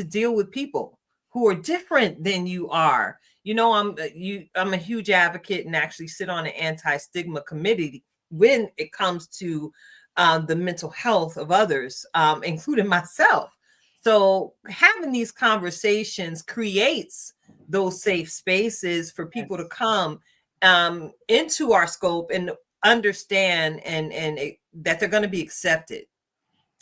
deal with people who are different than you are. You know, I'm a huge advocate and actually sit on an anti-stigma committee when it comes to the mental health of others, including myself. So having these conversations creates those safe spaces for people to come into our scope and understand and that they're going to be accepted.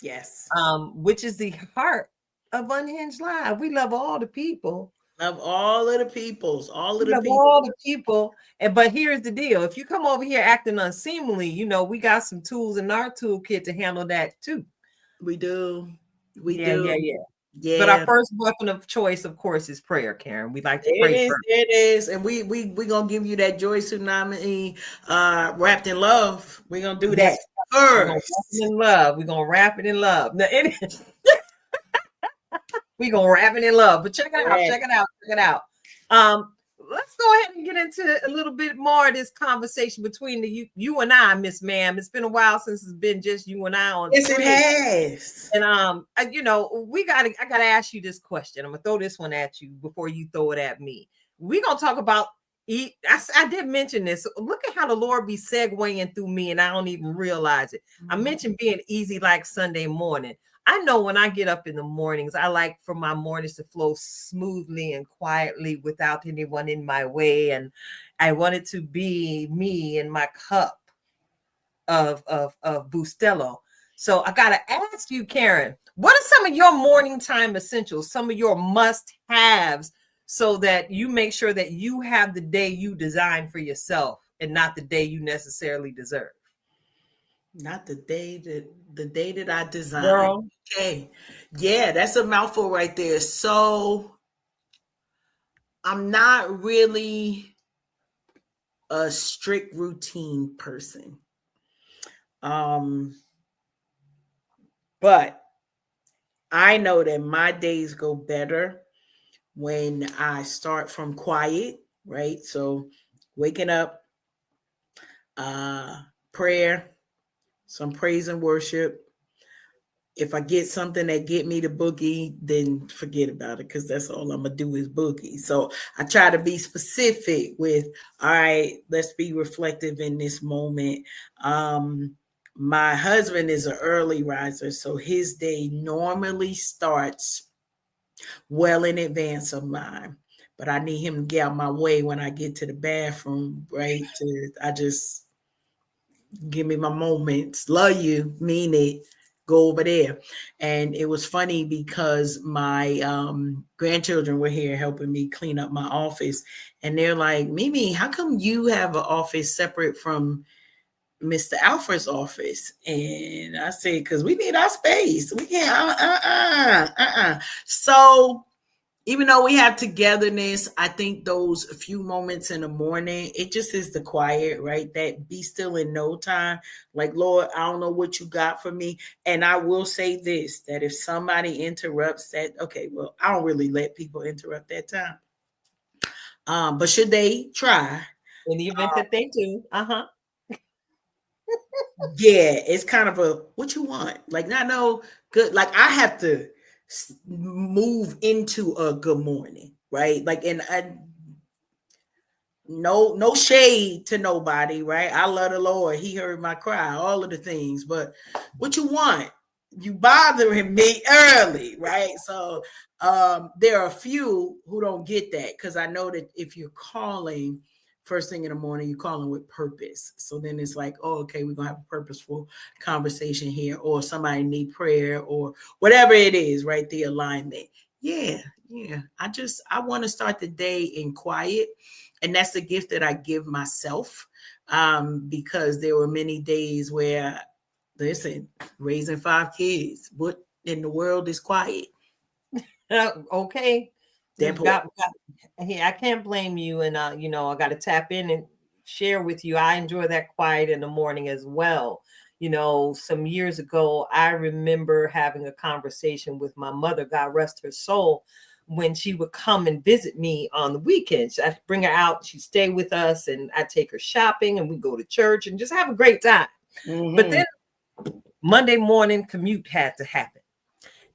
Yes. Which is the heart of Unhinged Live. We love all the people. Love all of the peoples, all of the people. But here's the deal. If you come over here acting unseemly, you know, we got some tools in our toolkit to handle that too. We do. Yeah. But our first weapon of choice, of course, is prayer, Karen. We like to pray first. It is. And we gonna give you that joy tsunami wrapped in love. We're gonna do that first. We're gonna wrap it in love. Now, we're gonna wrap it in love. But check it out. Let's go ahead and get into a little bit more of this conversation between you and I, Miss Ma'am. It's been a while since it's been just you and I on. Yes, it has. And you know, I gotta ask you this question. I'm gonna throw this one at you before you throw it at me. We're gonna talk about I did mention this. Look at how the Lord be segueing through me, and I don't even realize it. I mentioned being easy like Sunday morning. I know when I get up in the mornings, I like for my mornings to flow smoothly and quietly without anyone in my way. And I want it to be me and my cup of Bustelo. So I got to ask you, Karen, what are some of your morning time essentials, some of your must-haves, so that you make sure that you have the day you design for yourself and not the day you necessarily deserve? Not the day that I designed. Girl. Okay. Yeah, that's a mouthful right there. So I'm not really a strict routine person. But I know that my days go better when I start from quiet, right? So waking up, prayer, some praise and worship. If I get something that get me to boogie, then forget about it, because that's all I'm gonna do is boogie. So I try to be specific with, all right, let's be reflective in this moment. My husband is an early riser, so his day normally starts well in advance of mine. But I need him to get out my way when I get to the bathroom, right? I just give me my moments. Love you, mean it. Go over there. And it was funny because my grandchildren were here helping me clean up my office. And they're like, Mimi, how come you have an office separate from Mr. Alfred's office? And I said, because we need our space. We can't, So even though we have togetherness, I think those few moments in the morning, it just is the quiet, right? That be still in no time. Like, Lord, I don't know what you got for me. And I will say this, that if somebody interrupts that, okay, well, I don't really let people interrupt that time. But should they try? In the event that they do, Yeah, it's kind of a, what you want? Like, not no good. Like, I have to move into a good morning, right? Like, and no shade to nobody, right? I love the Lord. He heard my cry, all of the things. But what you want? You bothering me early, right? So there are a few who don't get that, because I know that if you're calling first thing in the morning, you're calling with purpose. So then it's like, oh, okay, we're gonna have a purposeful conversation here, or somebody need prayer, or whatever it is, right? The alignment. Yeah. I want to start the day in quiet. And that's the gift that I give myself, because there were many days where, listen, raising 5 kids, what in the world is quiet? Okay. That I can't blame you. And, I got to tap in and share with you. I enjoy that quiet in the morning as well. Some years ago, I remember having a conversation with my mother, God rest her soul, when she would come and visit me on the weekends. I'd bring her out, she'd stay with us, and I'd take her shopping, and we'd go to church and just have a great time. Mm-hmm. But then Monday morning commute had to happen.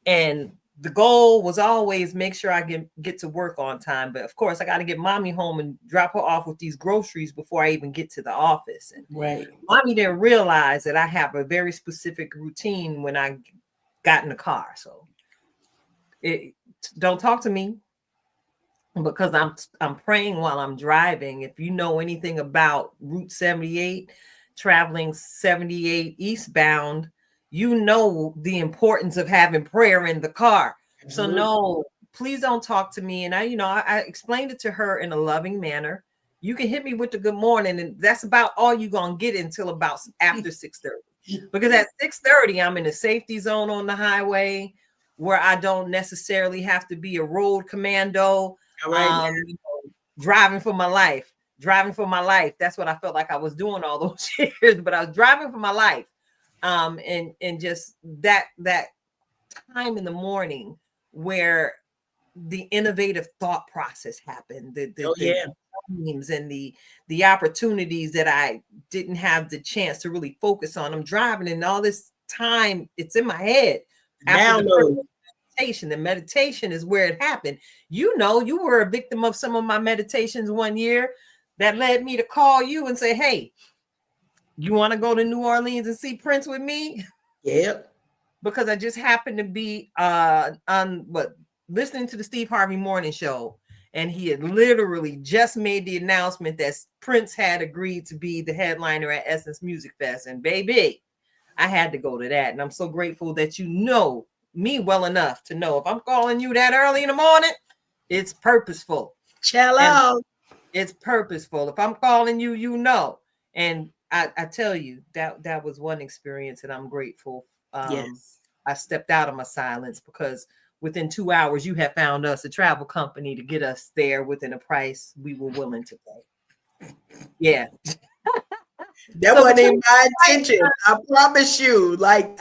And the goal was always make sure I get to work on time. But of course, I got to get mommy home and drop her off with these groceries before I even get to the office. And right. Mommy didn't realize that I have a very specific routine when I got in the car. So don't talk to me, because I'm praying while I'm driving. If you know anything about Route 78, traveling 78 eastbound, you know the importance of having prayer in the car. Absolutely. So no, please don't talk to me. And I explained it to her in a loving manner. You can hit me with the good morning, and that's about all you're gonna get until about after 6:30. Because at 6:30, I'm in a safety zone on the highway where I don't necessarily have to be a road commando. Driving for my life. That's what I felt like I was doing all those years, but I was driving for my life. And just that time in the morning where the innovative thought process happened, the dreams and the opportunities that I didn't have the chance to really focus on. I'm driving, and all this time it's in my head. The meditation is where it happened. You were a victim of some of my meditations one year that led me to call you and say, hey, you want to go to New Orleans and see Prince with me? Yep. Because I just happened to be listening to the Steve Harvey Morning Show, and he had literally just made the announcement that Prince had agreed to be the headliner at Essence Music Fest. And baby, I had to go to that. And I'm so grateful that you know me well enough to know if I'm calling you that early in the morning, it's purposeful. Hello. It's purposeful. If I'm calling you, and I tell you that was one experience, and I'm grateful. Yes. I stepped out of my silence, because within 2 hours, you have found us a travel company to get us there within a price we were willing to pay. Yeah. That So wasn't between even my intention. I promise you. Like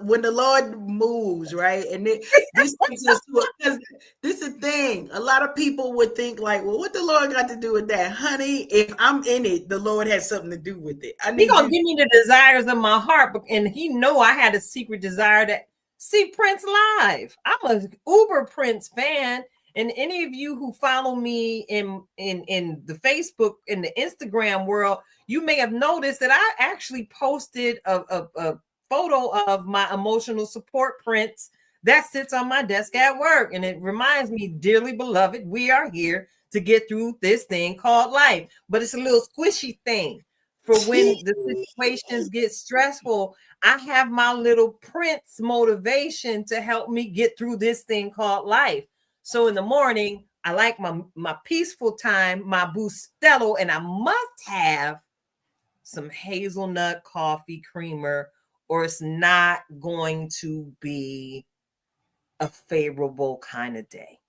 when the Lord moves, right? And this takes us to because this is the thing. A lot of people would think like, well, what the Lord got to do with that? Honey, if I'm in it, the Lord has something to do with it. I He need gonna you. give me the desires of my heart, and he know I had a secret desire to see Prince live. I'm a uber Prince fan, and any of you who follow me in the Facebook and the Instagram world, you may have noticed that I actually posted a photo of my emotional support Prince that sits on my desk at work, and it reminds me, dearly beloved, we are here to get through this thing called life, but it's a little squishy thing for when the situations get stressful. I have my little Prince motivation to help me get through this thing called life. So in the morning, I like my peaceful time, my Bustelo, and I must have some hazelnut coffee creamer, or it's not going to be a favorable kind of day.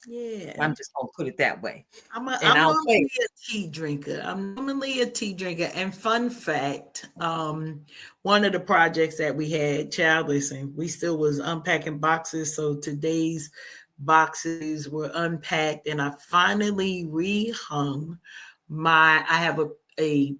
Yeah. I'm just gonna put it that way. I'm I'll normally a tea drinker. I'm normally a tea drinker. And fun fact, one of the projects that we had, child, listen, we still was unpacking boxes. So today's boxes were unpacked, and I finally rehung I have a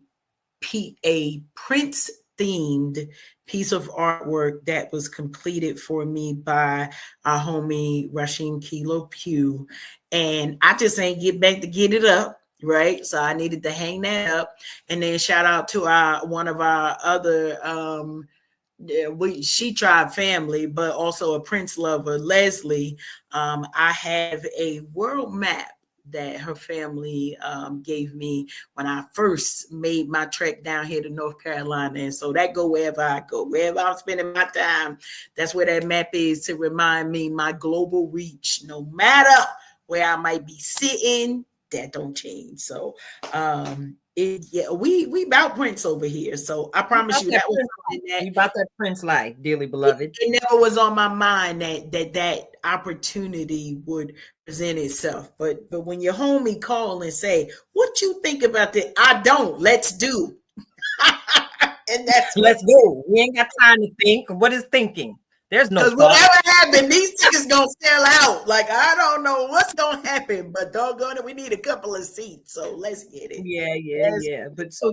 Prince themed piece of artwork that was completed for me by our homie Rashim Kilo Pugh. And I just ain't get back to get it up, right? So I needed to hang that up. And then shout out to one of our other she tribe family, but also a Prince lover, Leslie. I have a world map that her family gave me when I first made my trek down here to North Carolina. And so that go wherever I go, wherever I'm spending my time, that's where that map is to remind me my global reach, no matter where I might be sitting, that don't change. So we about Prince over here. So I promise you that was something that we about that Prince life, dearly beloved. it never was on my mind that opportunity would present itself. But when your homie call and say, "What you think about that?" I don't. Let's do. And that's Let's go. We ain't got time to think. What is thinking? There's no because thought. whatever happened, these tickets gonna sell out. Like I don't know what's gonna happen, but doggone it, we need a couple of seats. So let's get it. Yeah. But so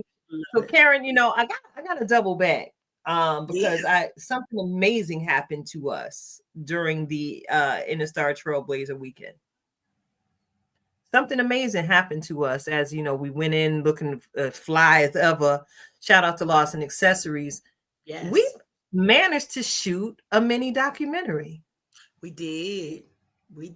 Karen, I got to double back. Because something amazing happened to us during the Interstar Trailblazer weekend. Something amazing happened to us as we went in looking fly as ever. Shout out to Lawson Accessories. Yes. We managed to shoot a mini documentary. We did.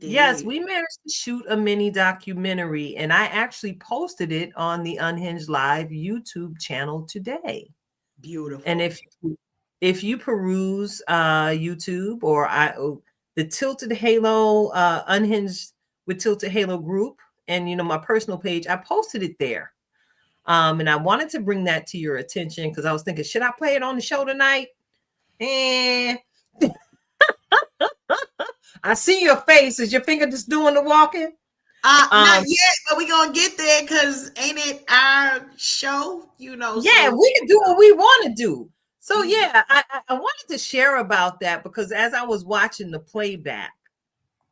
Yes, we managed to shoot a mini documentary, and I actually posted it on the Unhinged Live YouTube channel today. Beautiful. And if you peruse YouTube or the Tilted Halo Unhinged with Tilted Halo group, and my personal page, I posted it there. And I wanted to bring that to your attention because I was thinking, should I play it on the show tonight? And I see your face. Is your finger just doing the walking? Not yet, but we're gonna get there because ain't it our show? Yeah, so we can do what we want to do. So yeah, I wanted to share about that because as I was watching the playback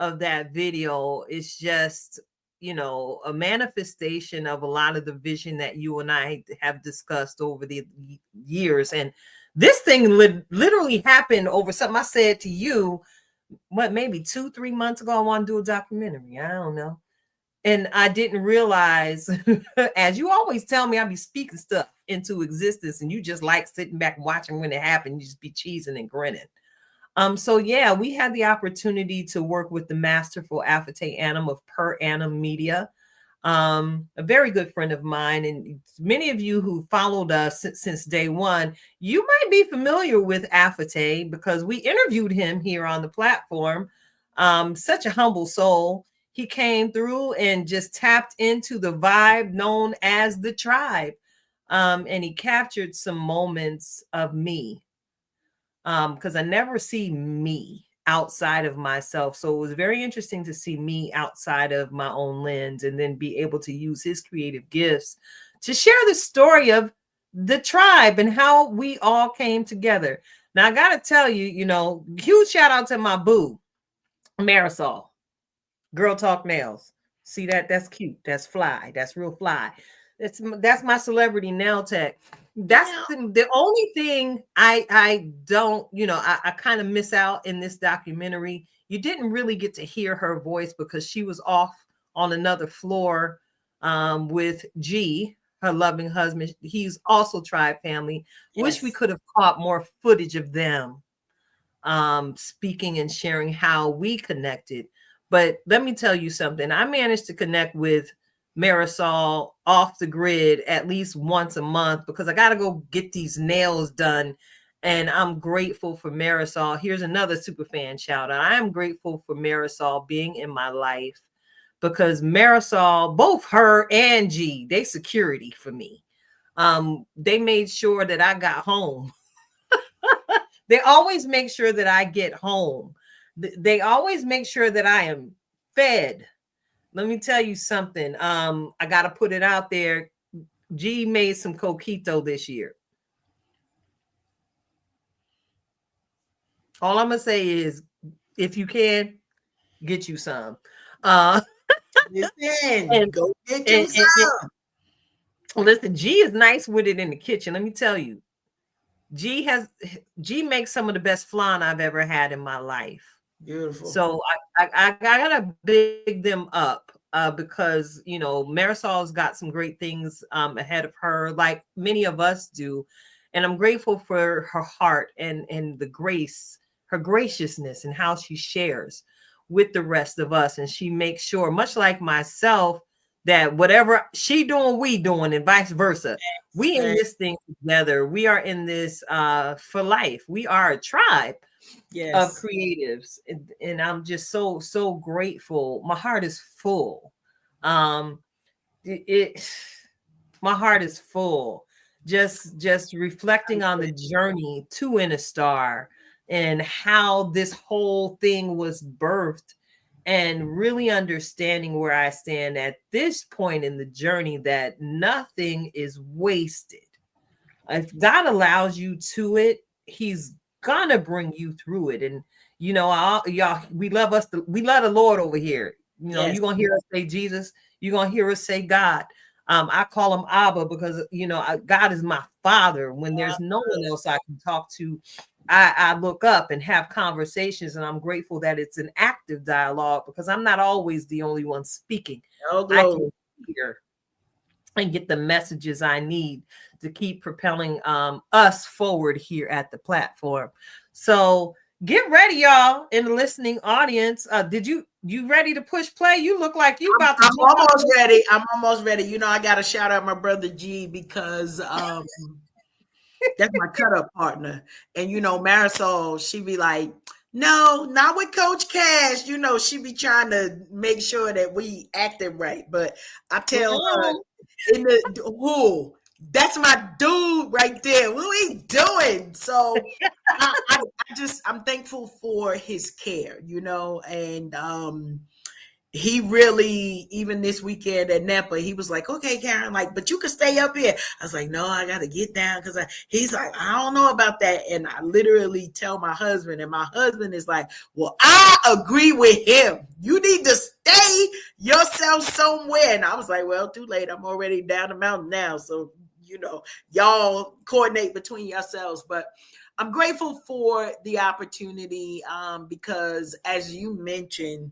of that video, it's just a manifestation of a lot of the vision that you and I have discussed over the years. And this thing literally happened over something I said to you, maybe 2-3 months ago. I want to do a documentary. I don't know. And I didn't realize, as you always tell me, I be speaking stuff into existence, and you just like sitting back watching when it happened. You just be cheesing and grinning. So yeah, we had the opportunity to work with the masterful Afate Annam of Per Annum Media, a very good friend of mine, and many of you who followed us since day one, you might be familiar with Afate because we interviewed him here on the platform. Such a humble soul. He came through and just tapped into the vibe known as the tribe. And he captured some moments of me. Because I never see me outside of myself. So it was very interesting to see me outside of my own lens and then be able to use his creative gifts to share the story of the tribe and how we all came together. Now, I got to tell you, you know, huge shout out to my boo, Marisol, Girl Talk Nails. See that? That's cute. That's fly. That's real fly. That's my celebrity nail tech. That's the only thing I don't, you know, I kind of miss out in this documentary. You didn't really get to hear her voice because she was off on another floor with G, her loving husband. He's also tribe family. Yes. Wish we could have caught more footage of them speaking and sharing how we connected. But let me tell you something. I managed to connect with Marisol off the grid at least once a month because I got to go get these nails done. And I'm grateful for Marisol. Here's another super fan shout out. I am grateful for Marisol being in my life because Marisol, both her and G, they security for me. They made sure that I got home. They always make sure that I get home. They always make sure that I am fed. Let me tell you something. I got to put it out there. G made some coquito this year. All I'm going to say is, if you can, get you some. Listen, go get you some. Listen, G is nice with it in the kitchen. Let me tell you. G makes some of the best flan I've ever had in my life. Beautiful. So I gotta big them up because, you know, Marisol's got some great things ahead of her, like many of us do, and I'm grateful for her heart and the grace, her graciousness, and how she shares with the rest of us, and she makes sure, much like myself, that whatever she doing, we doing, and vice versa. We in this thing together. We are in this for life. We are a tribe of creatives, and I'm just so grateful. My heart is full. My heart is full. Just reflecting on the journey to In a Star and how this whole thing was birthed, and really understanding where I stand at this point in the journey, that nothing is wasted. If God allows you to it, he's gonna bring you through it. And you know, y'all, we love the Lord over here. You know, you're gonna hear us say Jesus, you're gonna hear us say God. I call him Abba because, you know, God is my father. When there's no one else I can talk to, I look up and have conversations, and I'm grateful that it's an active dialogue because I'm not always the only one speaking. I can hear and get the messages I need to keep propelling us forward here at the platform. So get ready, y'all, in the listening audience. You ready to push play? You look like you about to. I'm almost ready. I'm almost ready. You know, I got to shout out my brother G because that's my cut-up partner. And, you know, Marisol, she be like, no, not with Coach Cash. You know, she be trying to make sure that we acting right. But I tell her, that's my dude right there. What are we doing? So I'm thankful for his care, you know, and he really, even this weekend at Napa, he was like, okay, Karen, like, but you can stay up here. I was like, no, I got to get down because he's like, I don't know about that. And I literally tell my husband, and my husband is like, well, I agree with him. You need to stay yourself somewhere. And I was like, well, too late. I'm already down the mountain now. So, you know, y'all coordinate between yourselves. But I'm grateful for the opportunity because, as you mentioned,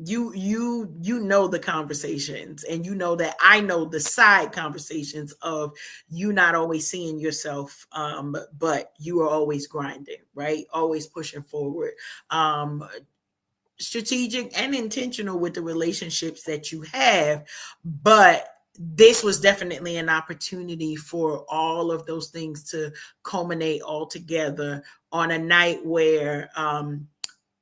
you know the conversations, and you know that I know the side conversations of you not always seeing yourself, but you are always grinding, right? Always pushing forward, strategic and intentional with the relationships that you have. But this was definitely an opportunity for all of those things to culminate all together on a night where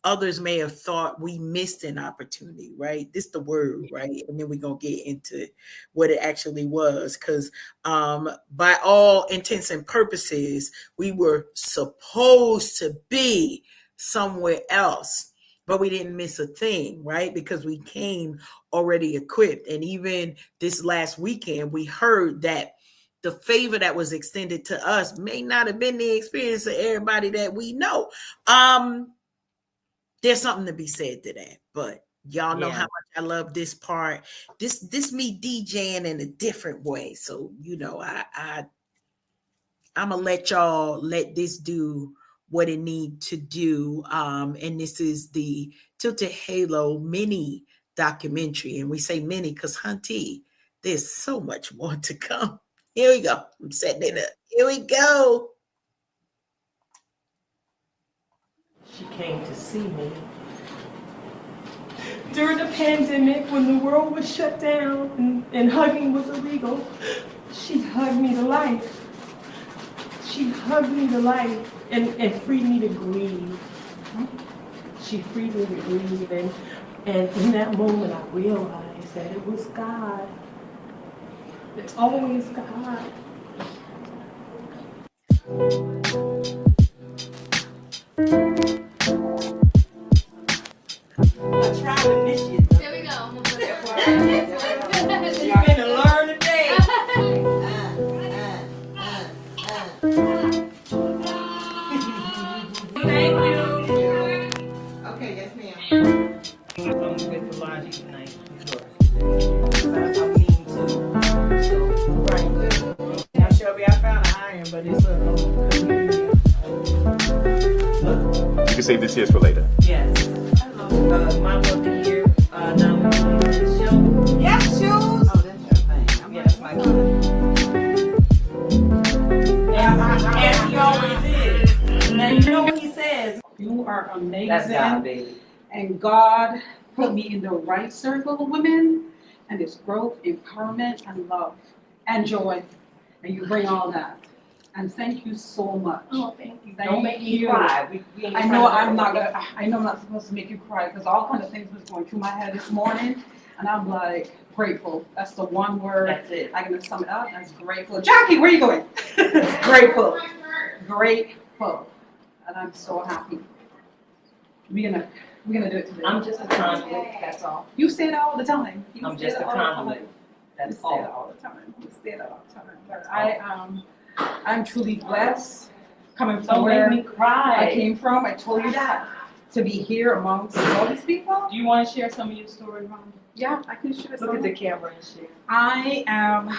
others may have thought we missed an opportunity, right? This the word, right? And then we're going to get into what it actually was. Because by all intents and purposes, we were supposed to be somewhere else, but we didn't miss a thing, right? Because we came already equipped. And even this last weekend, we heard that the favor that was extended to us may not have been the experience of everybody that we know. There's something to be said to that, but y'all know how much I love this part. This me DJing in a different way. So, you know, I'm gonna let this do what it need to do. And this is the Tilted Halo mini documentary. And we say mini because Hunty, there's so much more to come. Here we go. I'm setting it up. Here we go. She came to see me. During the pandemic, when the world was shut down and hugging was illegal, she hugged me to life. She hugged me to life and freed me to grieve. She freed me to grieve. And in that moment, I realized that it was God. It's always God. I tried to miss you. There we go. You're going to learn today. Thank you. Okay, yes, ma'am. I'm with Elijah tonight. I mean to. So, right. Now, Shelby, I found an iron, but it's You can save the tears for later. Yes. My love to hear nominated for the show. Yes, shoes. Oh, that's your thing. Yeah, that's my kid. As he always is. Now you know what he says. You are amazing. That's God, baby. And God put me in the right circle of women, and it's growth, empowerment, and love, and joy. And you bring all that. And thank you so much. Oh, thank you. Thank Don't make me you. cry. We ain't I know trying to- I know I'm not supposed to make you cry because all kind of things was going through my head this morning, and I'm like grateful. That's the one word. That's it. I can sum it up. That's grateful. Jackie, where are you going? Grateful. Grateful. And I'm so happy. We're gonna do it today. I'm just a conduit. That's all. You say that all the time. You I'm say just that a all the time. conduit. You That's say all. that all the time. You say that all the time. But I'm truly blessed coming from Don't where make me cry. I came from. I told you that. To be here amongst all these people. Do you want to share some of your story, Mom? Yeah, I can share Look at the some. camera and share. I am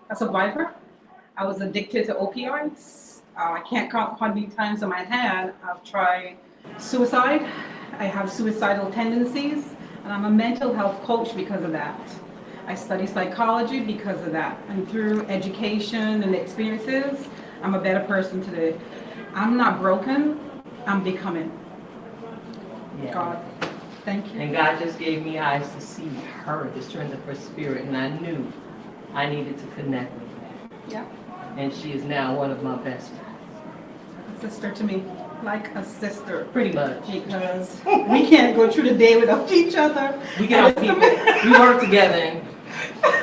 a survivor. I was addicted to opioids. I can't count how many times in my hand I've tried suicide. I have suicidal tendencies, and I'm a mental health coach because of that. I study psychology because of that. And through education and experiences, I'm a better person today. I'm not broken, I'm becoming. Yeah. God, thank you. And God just gave me eyes to see her, the strength of her spirit, and I knew I needed to connect with her. Yeah, And she is now one of my best friends. a sister to me, like a sister. Pretty much. Because we can't go through the day without each other. We get our people. We work together, and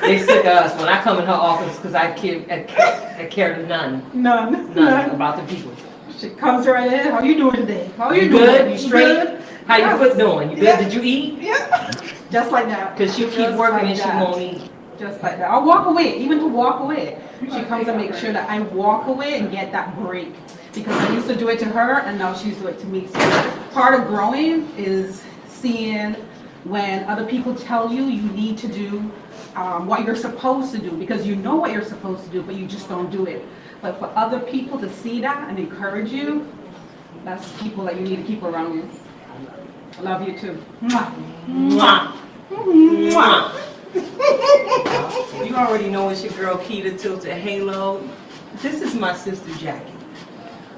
they sick of us when I come in her office because I care to none None. about the people. She comes right in. How you doing today? How You you good? doing? You straight? Good? How your Yes. foot doing? You good? Yeah. Did you eat? Yeah. Just like that. Because she'll keep Just working like and she that. won't eat. Just like that. I'll walk away, even to walk away. She comes and makes sure that I walk away and get that break. Because I used to do it to her and now she's doing it to me. So part of growing is seeing when other people tell you you need to do what you're supposed to do because you know what you're supposed to do, but you just don't do it. But for other people to see that and encourage you, that's people that you need to keep around you. I love you too. Mwah. Mwah. Mwah. You already know it's your girl Keita Tilted Halo. This is my sister Jackie.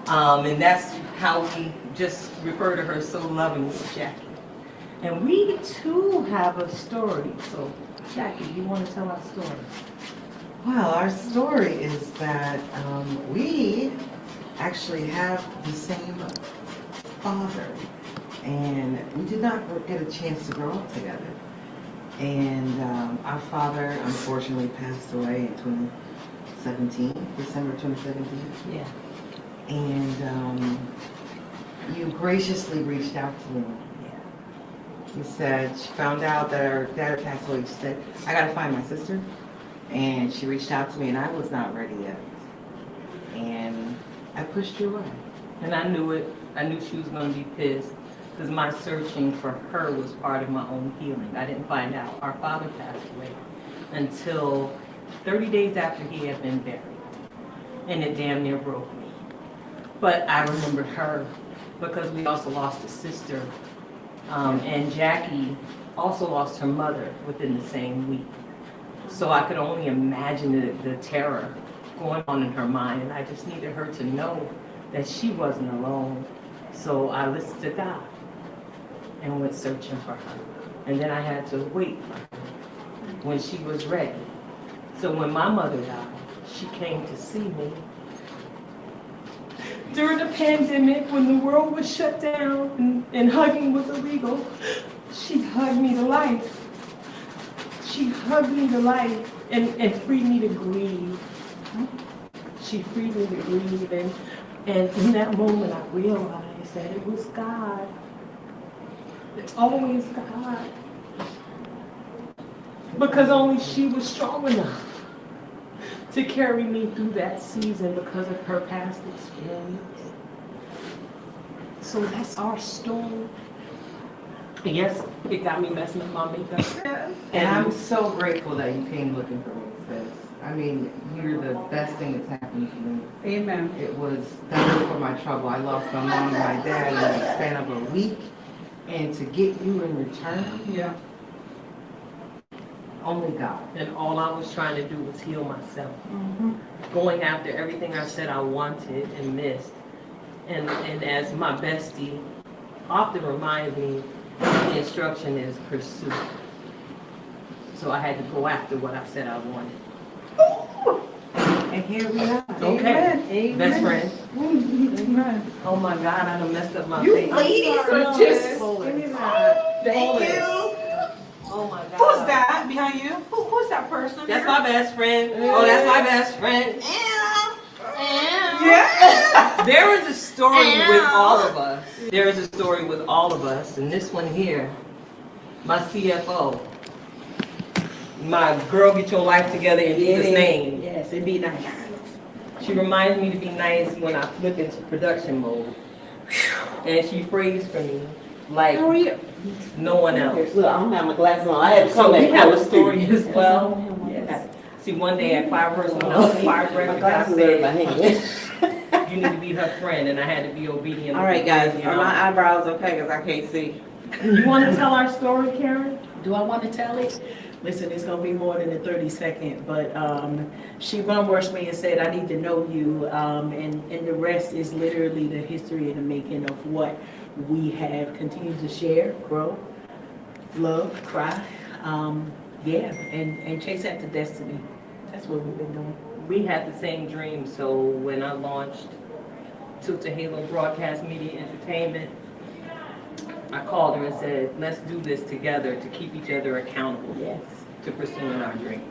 And that's how we just refer to her so lovingly, Jackie. And we too have a story. So Jackie, you want to tell our story? Well, our story is that we actually have the same father, and we did not get a chance to grow up together. And our father unfortunately passed away in 2017, December 2017. Yeah. And you graciously reached out to me. You said she found out that her dad passed away. She said, I gotta find my sister. And she reached out to me, and I was not ready yet. And I pushed you away. And I knew it. I knew she was going to be pissed because my searching for her was part of my own healing. I didn't find out our father passed away until 30 days after he had been buried. And it damn near broke me. But I remembered her because we also lost a sister. And Jackie also lost her mother within the same week. So I could only imagine the terror going on in her mind. And I just needed her to know that she wasn't alone. So I listened to God and went searching for her. And then I had to wait for her when she was ready. So when my mother died, she came to see me. During the pandemic, when the world was shut down and hugging was illegal, she hugged me to life. She hugged me to life and freed me to grieve. She freed me to grieve. And in that moment, I realized that it was God. It's always God. Because only she was strong enough to carry me through that season because of her past experience. So that's our story. Yes, it got me messing up my makeup. And I'm so grateful that you came looking for me, sis. I mean, you're the best thing that's happened to me. Amen. It was double for my trouble. I lost my mom and my dad in the span of a week. And to get you in return, Yeah. only God. And all I was trying to do was heal myself. Going after everything I said I wanted and missed. And as my bestie often reminds me, the instruction is pursue. So I had to go after what I said I wanted. And here we are. Okay. Amen. Best friend. Amen. Oh my God, I done messed up my You face. ladies are just. Thank you. Oh my God. Who's that behind you? Who's that person? That's my best friend. Oh, that's my best friend. Yeah. There is a story with all of us. There is a story with all of us. And this one here, my CFO, my girl, get your life together in Jesus' name. Yes, it'd be nice. She reminds me to be nice when I flip into production mode. And she prays for me like no one else. Look, I don't have my glasses on. I had to So come we back have out a the story street. as well. Yes. See, one day at choir rehearsal, I was choir director. My God glasses are in my said, hand. you need to be her friend, and I had to be obedient. All right, guys, You are know. my eyebrows okay? Because I can't see. You want to tell our story, Karen? Do I want to tell it? Listen, it's gonna be more than a 30-second, but she bum-rushed me and said, I need to know you, and the rest is literally the history and the making of what we have continued to share, grow, love, cry, yeah, and chase after destiny. That's what we've been doing. We had the same dream, so when I launched Tilt to Halo Broadcast Media Entertainment, I called her and said, let's do this together to keep each other accountable. Yes. To pursuing our dream.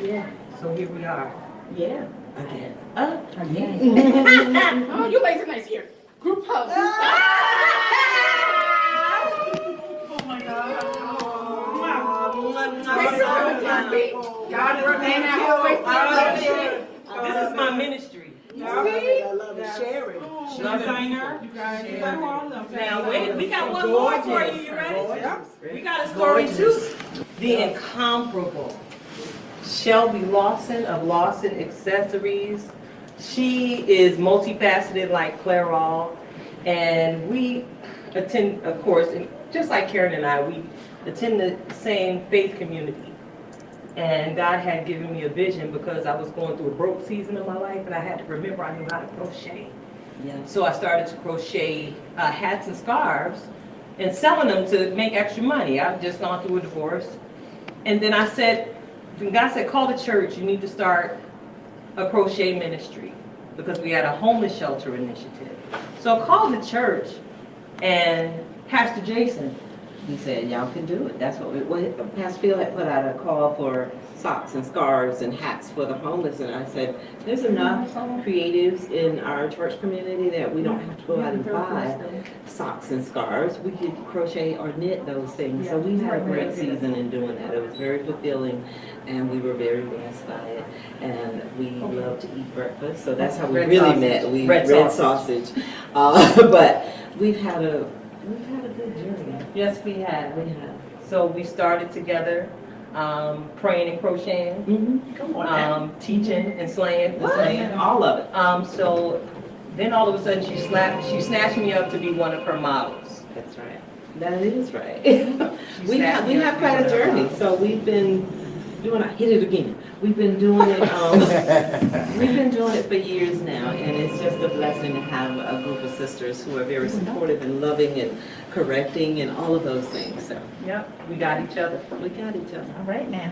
Yeah. So here we are. Yeah. Again. Again. Oh, you ladies are nice here. Group hug. Oh my God. God, birthday now. This is my ministry. I love it. Sharing. Designer. You guys. Now wait, we got one more for you. You ready? We got a story too. The incomparable Shelby Lawson of Lawson Accessories. She is multifaceted like Clairol, and we attend, of course, and just like Karen and I, we attend the same faith community. And God had given me a vision because I was going through a broke season of my life, and I had to remember I knew how to crochet. Yeah. So I started to crochet hats and scarves and selling them to make extra money. I've just gone through a divorce. And then I said, when God said, call the church, you need to start a crochet ministry because we had a homeless shelter initiative. So I called the church And Pastor Jason, he said, y'all can do it. That's what Pastor Phil had put out a call for socks and scarves and hats for the homeless. And I said, there's enough creatives in our church community that we don't have to go out and buy socks and scarves. We could crochet or knit those things. So we had a great season in doing that. It was very fulfilling, and we were very blessed by it. And we love to eat breakfast. So that's how we really met. We red sausage. But we've had a good journey. Yes, we have. So we started together, praying and crocheting, teaching and slaying, all of it. So then all of a sudden she snatched me up to be one of her models. That's right. That is right. we have quite a journey. So we've been doing. I hit it again. We've been doing it. We've been doing it for years now, and it's just a blessing to have a group of sisters who are very supportive and loving and correcting and all of those things. So yep, we got each other. We got each other. All right now.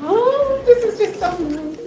Oh, this is just so nice.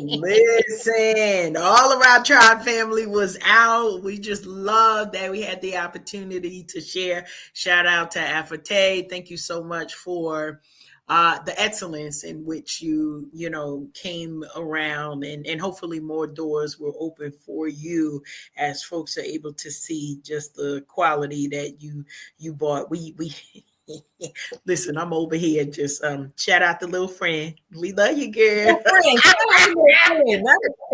Listen, all of our tribe family was out. We just love that we had the opportunity to share. Shout out to Afate. Thank you so much for the excellence in which you came around, and hopefully more doors will open for you as folks are able to see just the quality that you brought. We listen, I'm over here just shout out to little friend. We love you, girl. Little friend.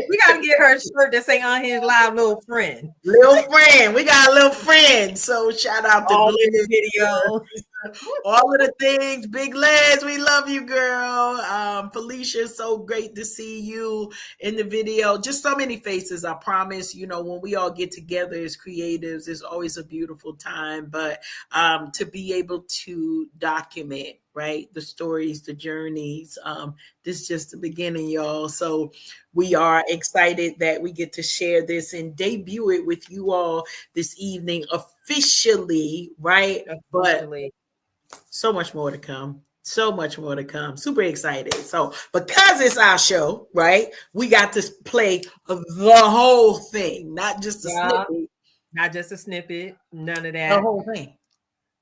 We gotta get her a shirt that say Unhinged Live Little Friend. Little friend. We got a little friend. So shout out to all the videos. All of the things, Big Les, we love you, girl. Felicia, so great to see you in the video. Just so many faces, I promise. You know, when we all get together as creatives, it's always a beautiful time. But to be able to document, right, the stories, the journeys, this is just the beginning, y'all. So we are excited that we get to share this and debut it with you all this evening officially, right? Officially. But so much more to come. So much more to come. Super excited. So because it's our show, right? We got to play the whole thing, not just a snippet. Not just a snippet. None of that. The whole thing.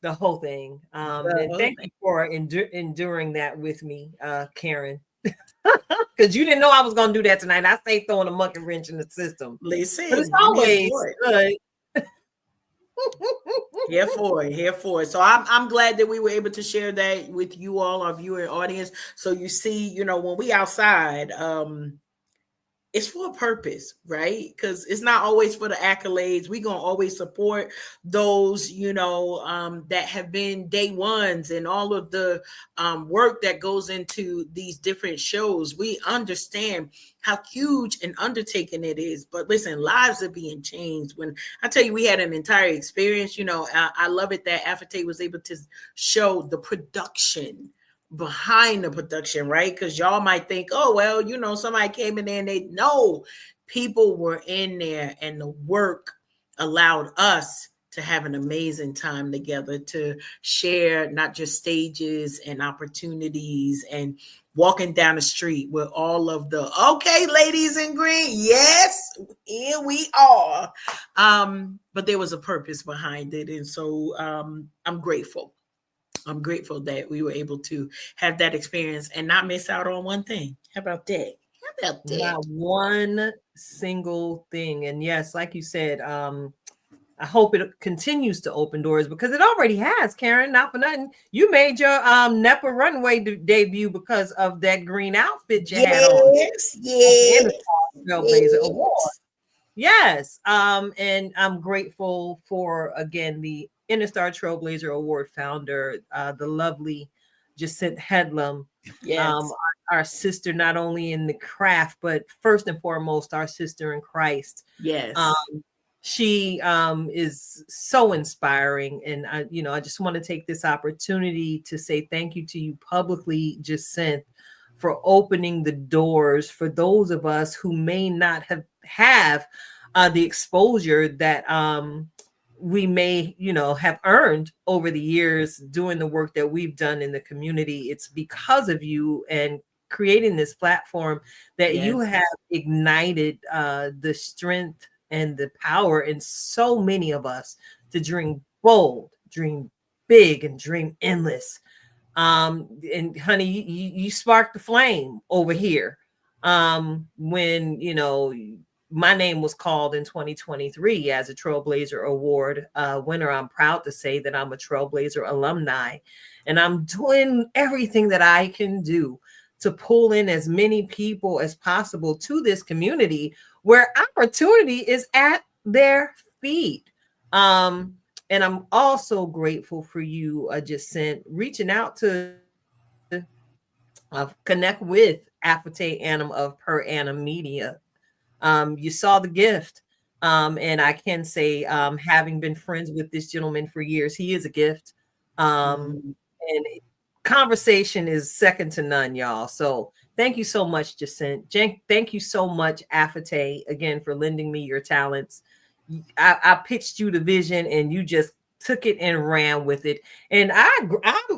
The whole thing. And thank you for enduring that with me, Karen. Because you didn't know I was going to do that tonight. I stayed throwing a monkey wrench in the system. Listen, but it's always good. Here for it. So I'm glad that we were able to share that with you all, our viewer audience. So you see, you know, when we outside, it's for a purpose, right? Because it's not always for the accolades. We're going to always support those, you know, that have been day ones and all of the work that goes into these different shows. We understand how huge an undertaking it is. But listen, lives are being changed. When I tell you we had an entire experience, you know, I love it that Afate was able to show the production behind the production, right? Because y'all might think, oh, well, you know, somebody came in there and they know people were in there and the work allowed us to have an amazing time together, to share not just stages and opportunities and walking down the street with all of the, okay, ladies in green, yes, here we are. But there was a purpose behind it. And so I'm grateful. I'm grateful that we were able to have that experience and not miss out on one thing. How about that? Not one single thing. And yes, like you said, I hope it continues to open doors because it already has, Karen. Not for nothing. You made your NEPA runway debut because of that green outfit you had on. Yes. Yes. And I'm grateful for, again, the Interstar Trailblazer Award founder, the lovely Jacinth Headlam. Yes. Our sister, not only in the craft, but first and foremost, our sister in Christ. Yes. She is so inspiring. And I just want to take this opportunity to say thank you to you publicly, Jacinth, for opening the doors for those of us who may not have the exposure that we may, have earned over the years doing the work that we've done in the community. It's because of you and creating this platform that you have ignited the strength and the power in so many of us to dream bold, dream big, and dream endless. And honey, you sparked the flame over here. When, my name was called in 2023 as a Trailblazer Award winner. I'm proud to say that I'm a Trailblazer alumni, and I'm doing everything that I can do to pull in as many people as possible to this community where opportunity is at their feet. And I'm also grateful for you, Jacinth, reaching out to connect with Afate Annam of Per Annam Media. You saw the gift. And I can say, having been friends with this gentleman for years, he is a gift. And conversation is second to none, y'all. So thank you so much, Jacinth. Thank you so much, Afate, again, for lending me your talents. I pitched you the vision and you just took it and ran with it. And I'm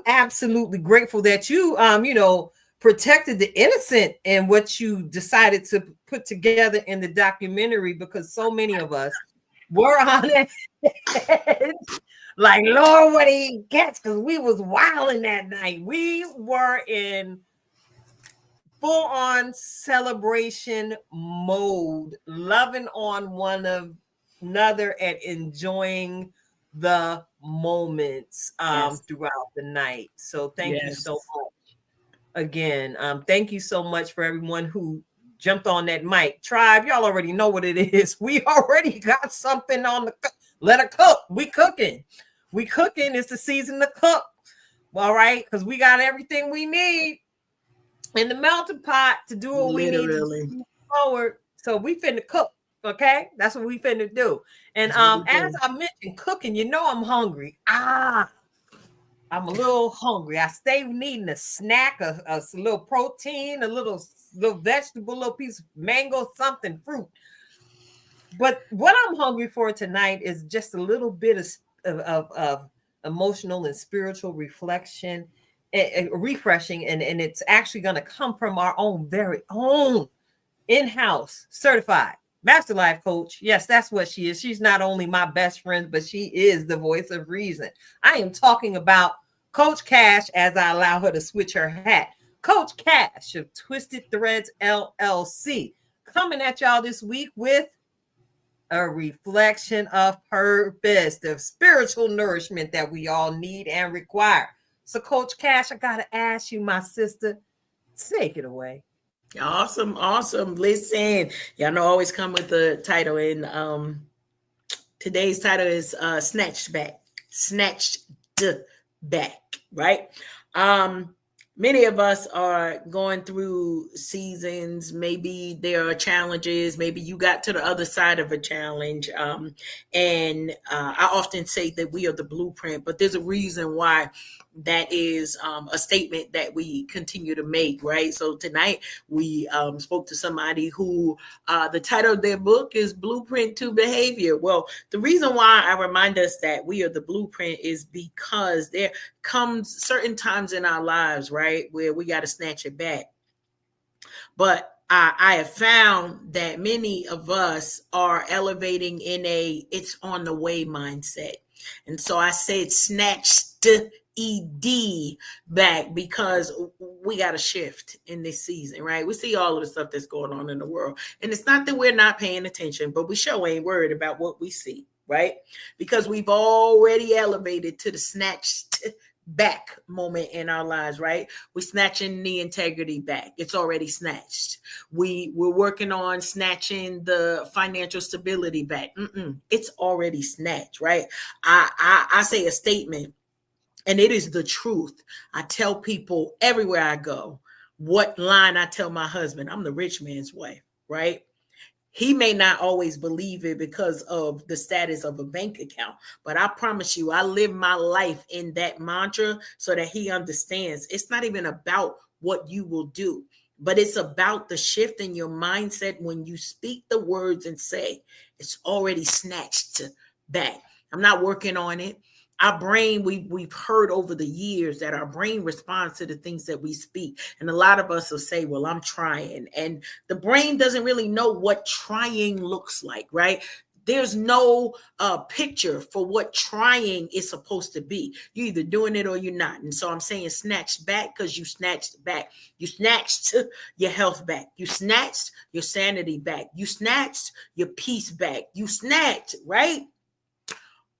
absolutely grateful that you, protected the innocent and what you decided to put together in the documentary, because so many of us were on it. Like, Lord, what he gets, because we was wilding that night. We were in full-on celebration mode, loving on one another and enjoying the moments throughout the night. So thank you so much. Again, thank you so much for everyone who jumped on that mic. Tribe, y'all already know what it is. We already got something on the let it cook. We cooking. It's the season to cook. All right, because we got everything we need in the melting pot to do what we need to move forward. So we finna cook. Okay, that's what we finna do. And as I mentioned, cooking, you know I'm hungry. I'm a little hungry. I stay needing a snack, a little protein, a little vegetable, a little piece of mango, something, fruit. But what I'm hungry for tonight is just a little bit of emotional and spiritual reflection, refreshing, and it's actually going to come from our own very own in-house certified master life coach. Yes, that's what she is. She's not only my best friend, but she is the voice of reason. I am talking about Coach Cash, as I allow her to switch her hat. Coach Cash of Twisted Threads LLC, coming at y'all this week with a reflection of purpose, the spiritual nourishment that we all need and require. So, Coach Cash, I got to ask you, my sister, take it away. Awesome. Listen, y'all know I always come with the title, and today's title is Snatched Back, right? Many of us are going through seasons. Maybe there are challenges. Maybe you got to the other side of a challenge. And I often say that we are the blueprint, but there's a reason why that is a statement that we continue to make, right? So tonight we spoke to somebody who the title of their book is Blueprint to Behavior. Well, the reason why I remind us that we are the blueprint is because there comes certain times in our lives, right, where we got to snatch it back. But I have found that many of us are elevating in a it's on the way mindset. And so I said snatched ED back because we got to shift in this season, right? We see all of the stuff that's going on in the world. And it's not that we're not paying attention, but we sure ain't worried about what we see, right? Because we've already elevated to the snatched back moment in our lives, right? We're snatching the integrity back. It's already snatched. We're working on snatching the financial stability back. It's already snatched, right? I say a statement, and it is the truth. I tell people everywhere I go, what line I tell my husband, I'm the rich man's wife, right? He may not always believe it because of the status of a bank account, but I promise you, I live my life in that mantra so that he understands it's not even about what you will do, but it's about the shift in your mindset when you speak the words and say, it's already snatched back. I'm not working on it. Our brain, we've heard over the years that our brain responds to the things that we speak. And a lot of us will say, well, I'm trying. And the brain doesn't really know what trying looks like, right? There's no picture for what trying is supposed to be. You're either doing it or you're not. And so I'm saying snatched back because you snatched back. You snatched your health back. You snatched your sanity back. You snatched your peace back. You snatched, right?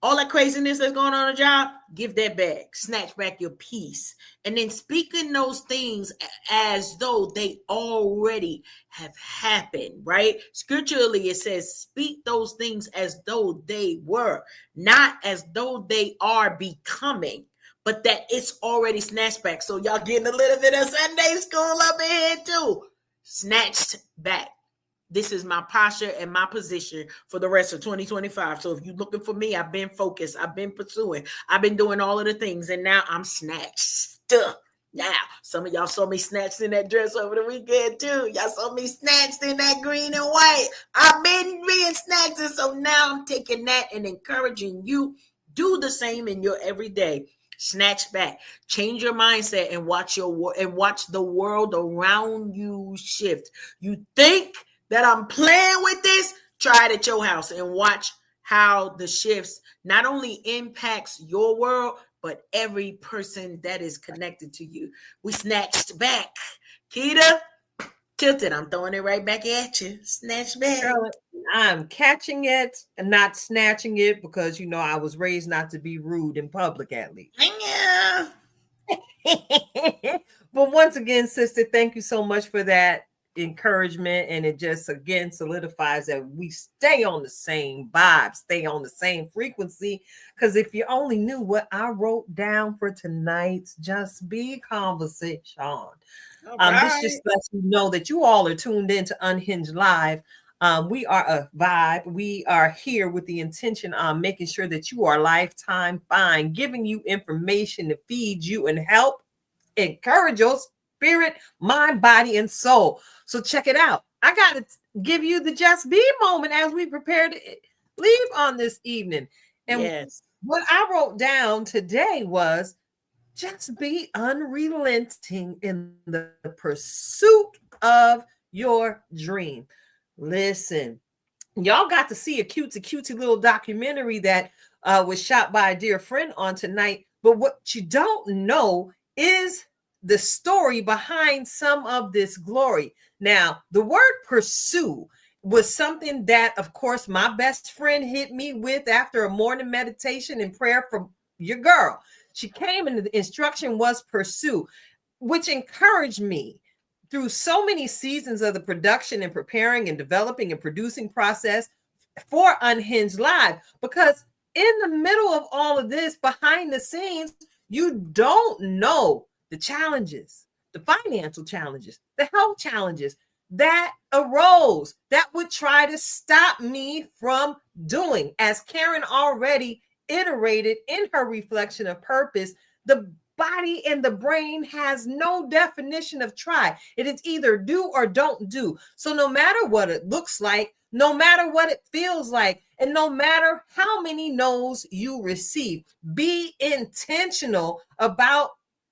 All that craziness that's going on a job, give that back. Snatch back your peace. And then speaking those things as though they already have happened, right? Scripturally, it says, speak those things as though they were, not as though they are becoming, but that it's already snatched back. So y'all getting a little bit of Sunday school up in here too. Snatched back. This is my posture and my position for the rest of 2025. So if you're looking for me, I've been focused. I've been pursuing. I've been doing all of the things. And now I'm snatched. Now, some of y'all saw me snatched in that dress over the weekend too. Y'all saw me snatched in that green and white. I've been being snatched. And so now I'm taking that and encouraging you. Do the same in your everyday. Snatch back, change your mindset, and watch the world around you shift. You think that I'm playing with this? Try it at your house and watch how the shifts not only impacts your world, but every person that is connected to you. We snatched back. Keita, tilted. I'm throwing it right back at you. Snatch back. Girl, I'm catching it and not snatching it because, you know, I was raised not to be rude in public, at least. Yeah. But once again, sister, thank you so much for that encouragement, and it just again solidifies that we stay on the same vibe, stay on the same frequency. Because if you only knew what I wrote down for tonight's Just Be conversation, this just lets you know that you all are tuned in to Unhinged Live. We are a vibe. We are here with the intention on making sure that you are lifetime fine, giving you information to feed you and help encourage your spirit, mind, body, and soul. So check it out. I got to give you the Just Be moment as we prepare to leave on this evening. And what I wrote down today was just be unrelenting in the pursuit of your dream. Listen, y'all got to see a cutesy little documentary that was shot by a dear friend on tonight. But what you don't know is the story behind some of this glory. Now, the word pursue was something that, of course, my best friend hit me with after a morning meditation and prayer from your girl. She came and the instruction was pursue, which encouraged me through so many seasons of the production and preparing and developing and producing process for Unhinged Live. Because in the middle of all of this, behind the scenes, you don't know the challenges, the financial challenges, the health challenges that arose that would try to stop me from doing. As Karen already iterated in her reflection of purpose, the body and the brain has no definition of try. It is either do or don't do. So no matter what it looks like, no matter what it feels like, and no matter how many no's you receive, be intentional about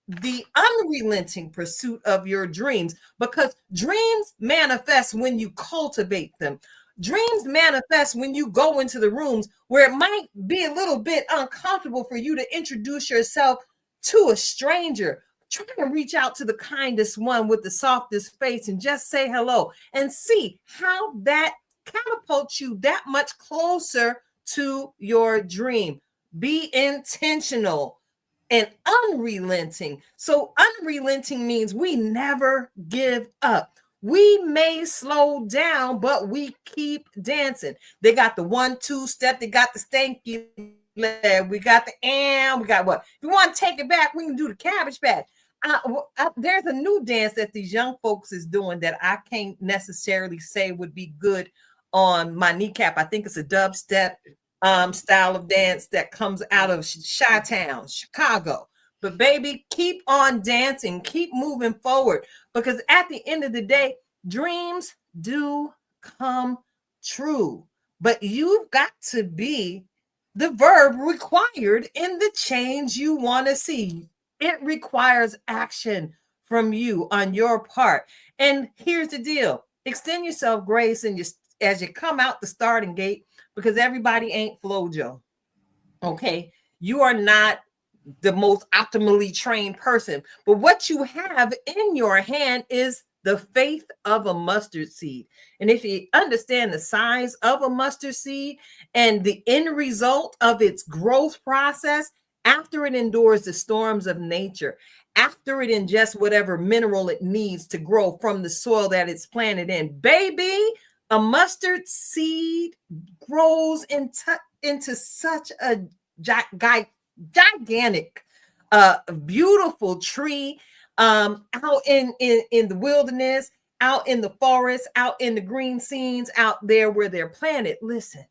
the unrelenting pursuit of your dreams, because dreams manifest when you cultivate them. Dreams manifest when you go into the rooms where it might be a little bit uncomfortable for you to introduce yourself to a stranger. Try and reach out to the kindest one with the softest face and just say hello and see how that catapults you that much closer to your dream. Be intentional and unrelenting. So unrelenting means we never give up. We may slow down, but we keep dancing. They got the 1-2 step. They got the stanky leg. We got the we got what? If you want to take it back, we can do the cabbage patch. There's a new dance that these young folks is doing that I can't necessarily say would be good on my kneecap. I think it's a dubstep style of dance that comes out of Chi-Town, Chicago. But baby, keep on dancing, keep moving forward, because at the end of the day, dreams do come true. But you've got to be the verb required in the change you want to see. It requires action from you on your part. And here's the deal. Extend yourself grace and as you come out the starting gate, because everybody ain't Flojo. Okay. You are not the most optimally trained person, but what you have in your hand is the faith of a mustard seed. And if you understand the size of a mustard seed and the end result of its growth process, after it endures the storms of nature, after it ingests whatever mineral it needs to grow from the soil that it's planted in, baby, a mustard seed grows into such a gigantic, beautiful tree out in the wilderness, out in the forest, out in the green scenes, out there where they're planted. Listen,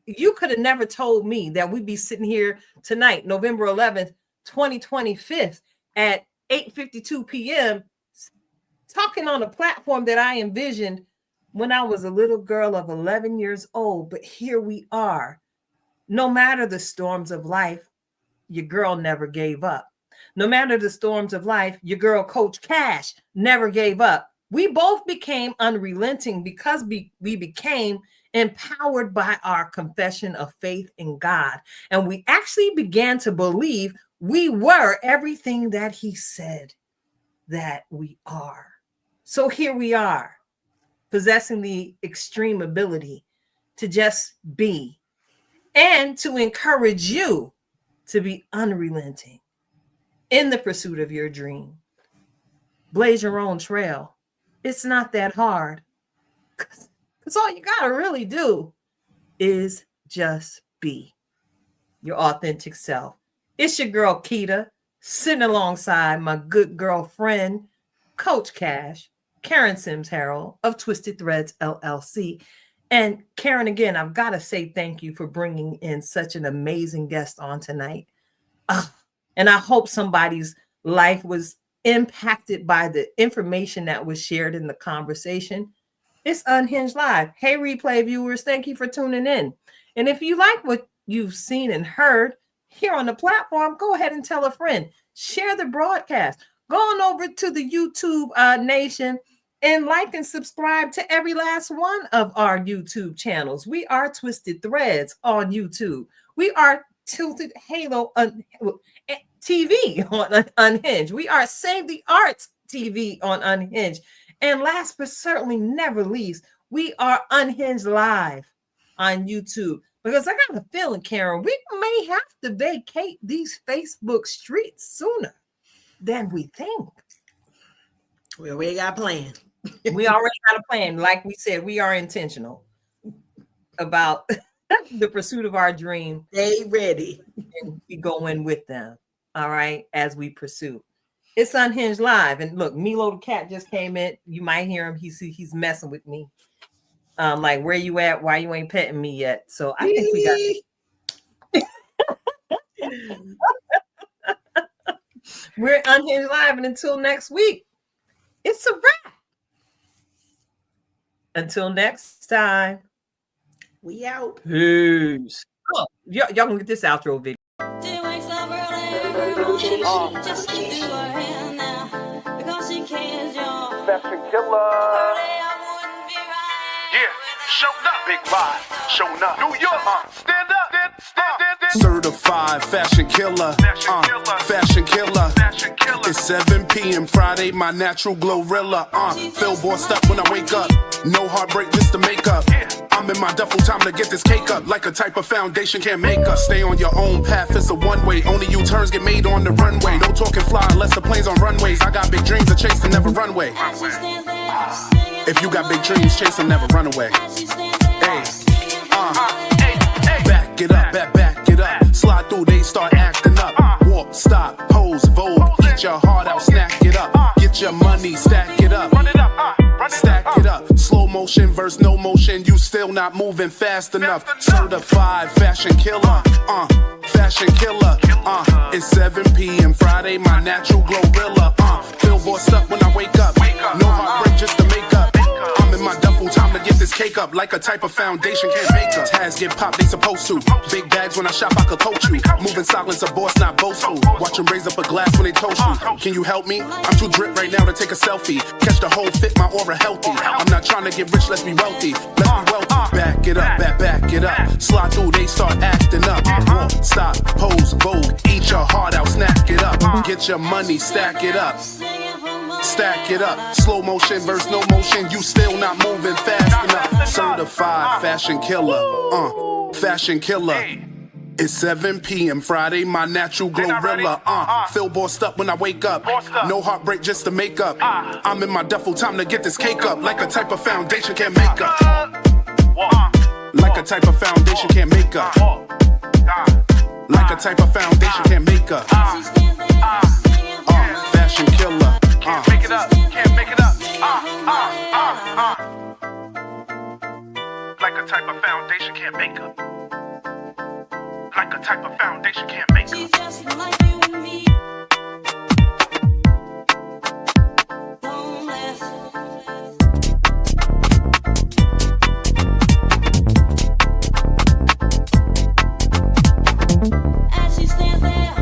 you could have never told me that we'd be sitting here tonight, November 11th, 2025 at 8:52 p.m. talking on a platform that I envisioned when I was a little girl of 11 years old. But here we are. No matter the storms of life, your girl never gave up. No matter the storms of life, your girl, Coach Cash, never gave up. We both became unrelenting because we became empowered by our confession of faith in God. And we actually began to believe we were everything that he said that we are. So here we are, possessing the extreme ability to just be, and to encourage you to be unrelenting in the pursuit of your dream. Blaze your own trail. It's not that hard. Because all you got to really do is just be your authentic self. It's your girl, Keita, sitting alongside my good girlfriend, Coach Cash, Karen Sims Harrell of Twisted Threads LLC. And Karen, again, I've got to say thank you for bringing in such an amazing guest on tonight. And I hope somebody's life was impacted by the information that was shared in the conversation. It's Unhinged Live. Hey, replay viewers, thank you for tuning in. And if you like what you've seen and heard here on the platform, go ahead and tell a friend. Share the broadcast. Go on over to the YouTube Nation and like and subscribe to every last one of our YouTube channels. We are Twisted Threads on YouTube. We are Tilted Halo TV on Unhinged. We are Save the Arts TV on Unhinged. And last but certainly never least, we are Unhinged Live on YouTube. Because I got a feeling, Karen, we may have to vacate these Facebook streets sooner than we think. Well, we got a plan. We already got a plan. Like we said, we are intentional about the pursuit of our dream. Stay ready. And we go in with them, all right, as we pursue. It's Unhinged Live. And look, Milo the cat just came in. You might hear him. He's messing with me. Like, where you at? Why you ain't petting me yet? So I think we got we're Unhinged Live. And until next week, it's a wrap. Until next time. We out. Peace. Oh, y'all can get this outro video. Just to do her hand now, because she cares, y'all. Fashion killer. Yeah, showing up, big vibe, showing up. New York, stand up, stand. Certified fashion killer, fashion killer. It's 7 p.m. Friday, my natural glorilla. Feel bossed up when I wake up. No heartbreak, just to make up. I'm in my duffel, time to get this cake up. Like a type of foundation can't make us. Stay on your own path, it's a one-way. Only U-turns get made on the runway. No talking fly unless the plane's on runways. I got big dreams to chase and never run away. If you got big dreams, chase them, never run away. Hey, back it up, back it up. Slide through, they start acting up. Walk, stop, pose, vogue. Eat your heart out, snack it up. Get your money, stack it up. Stack it up. Slow motion versus no motion. You still not moving fast enough. Certified fashion killer. Fashion killer. It's 7 p.m. Friday, my natural glorilla. Feel bossed up when I wake up. No heartbreak, just to make up. I'm in my duffel, time to get this cake up. Like a type of foundation can't make up. Tags get popped, they supposed to. Big bags when I shop, I could coach you. Moving silence, a boss, not boastful. Watch them raise up a glass when they toast you. Can you help me? I'm too drip right now to take a selfie. Catch the whole fit, my aura healthy. I'm not trying to get rich, let's be wealthy. Let's be wealthy. Back it up, back it up. Slide through, they start acting up. Walk, stop, pose, vogue. Eat your heart out, snack it up. Get your money, stack it up. Stack it up. Slow motion versus no motion. You still not moving fast enough. Certified fashion killer. Fashion killer. It's 7 p.m. Friday, my natural glorilla. Feel bossed up when I wake up. No heartbreak, just to make up. I'm in my duffel, time to get this cake up. Like a type of foundation can't make up. Like a type of foundation can't make up. Like a type of foundation can't make up. Fashion killer. Can't make it up. Can't make it up. Like a type of foundation can't make up. Like a type of foundation can't make up. She's just like you and me. Don't as she stands there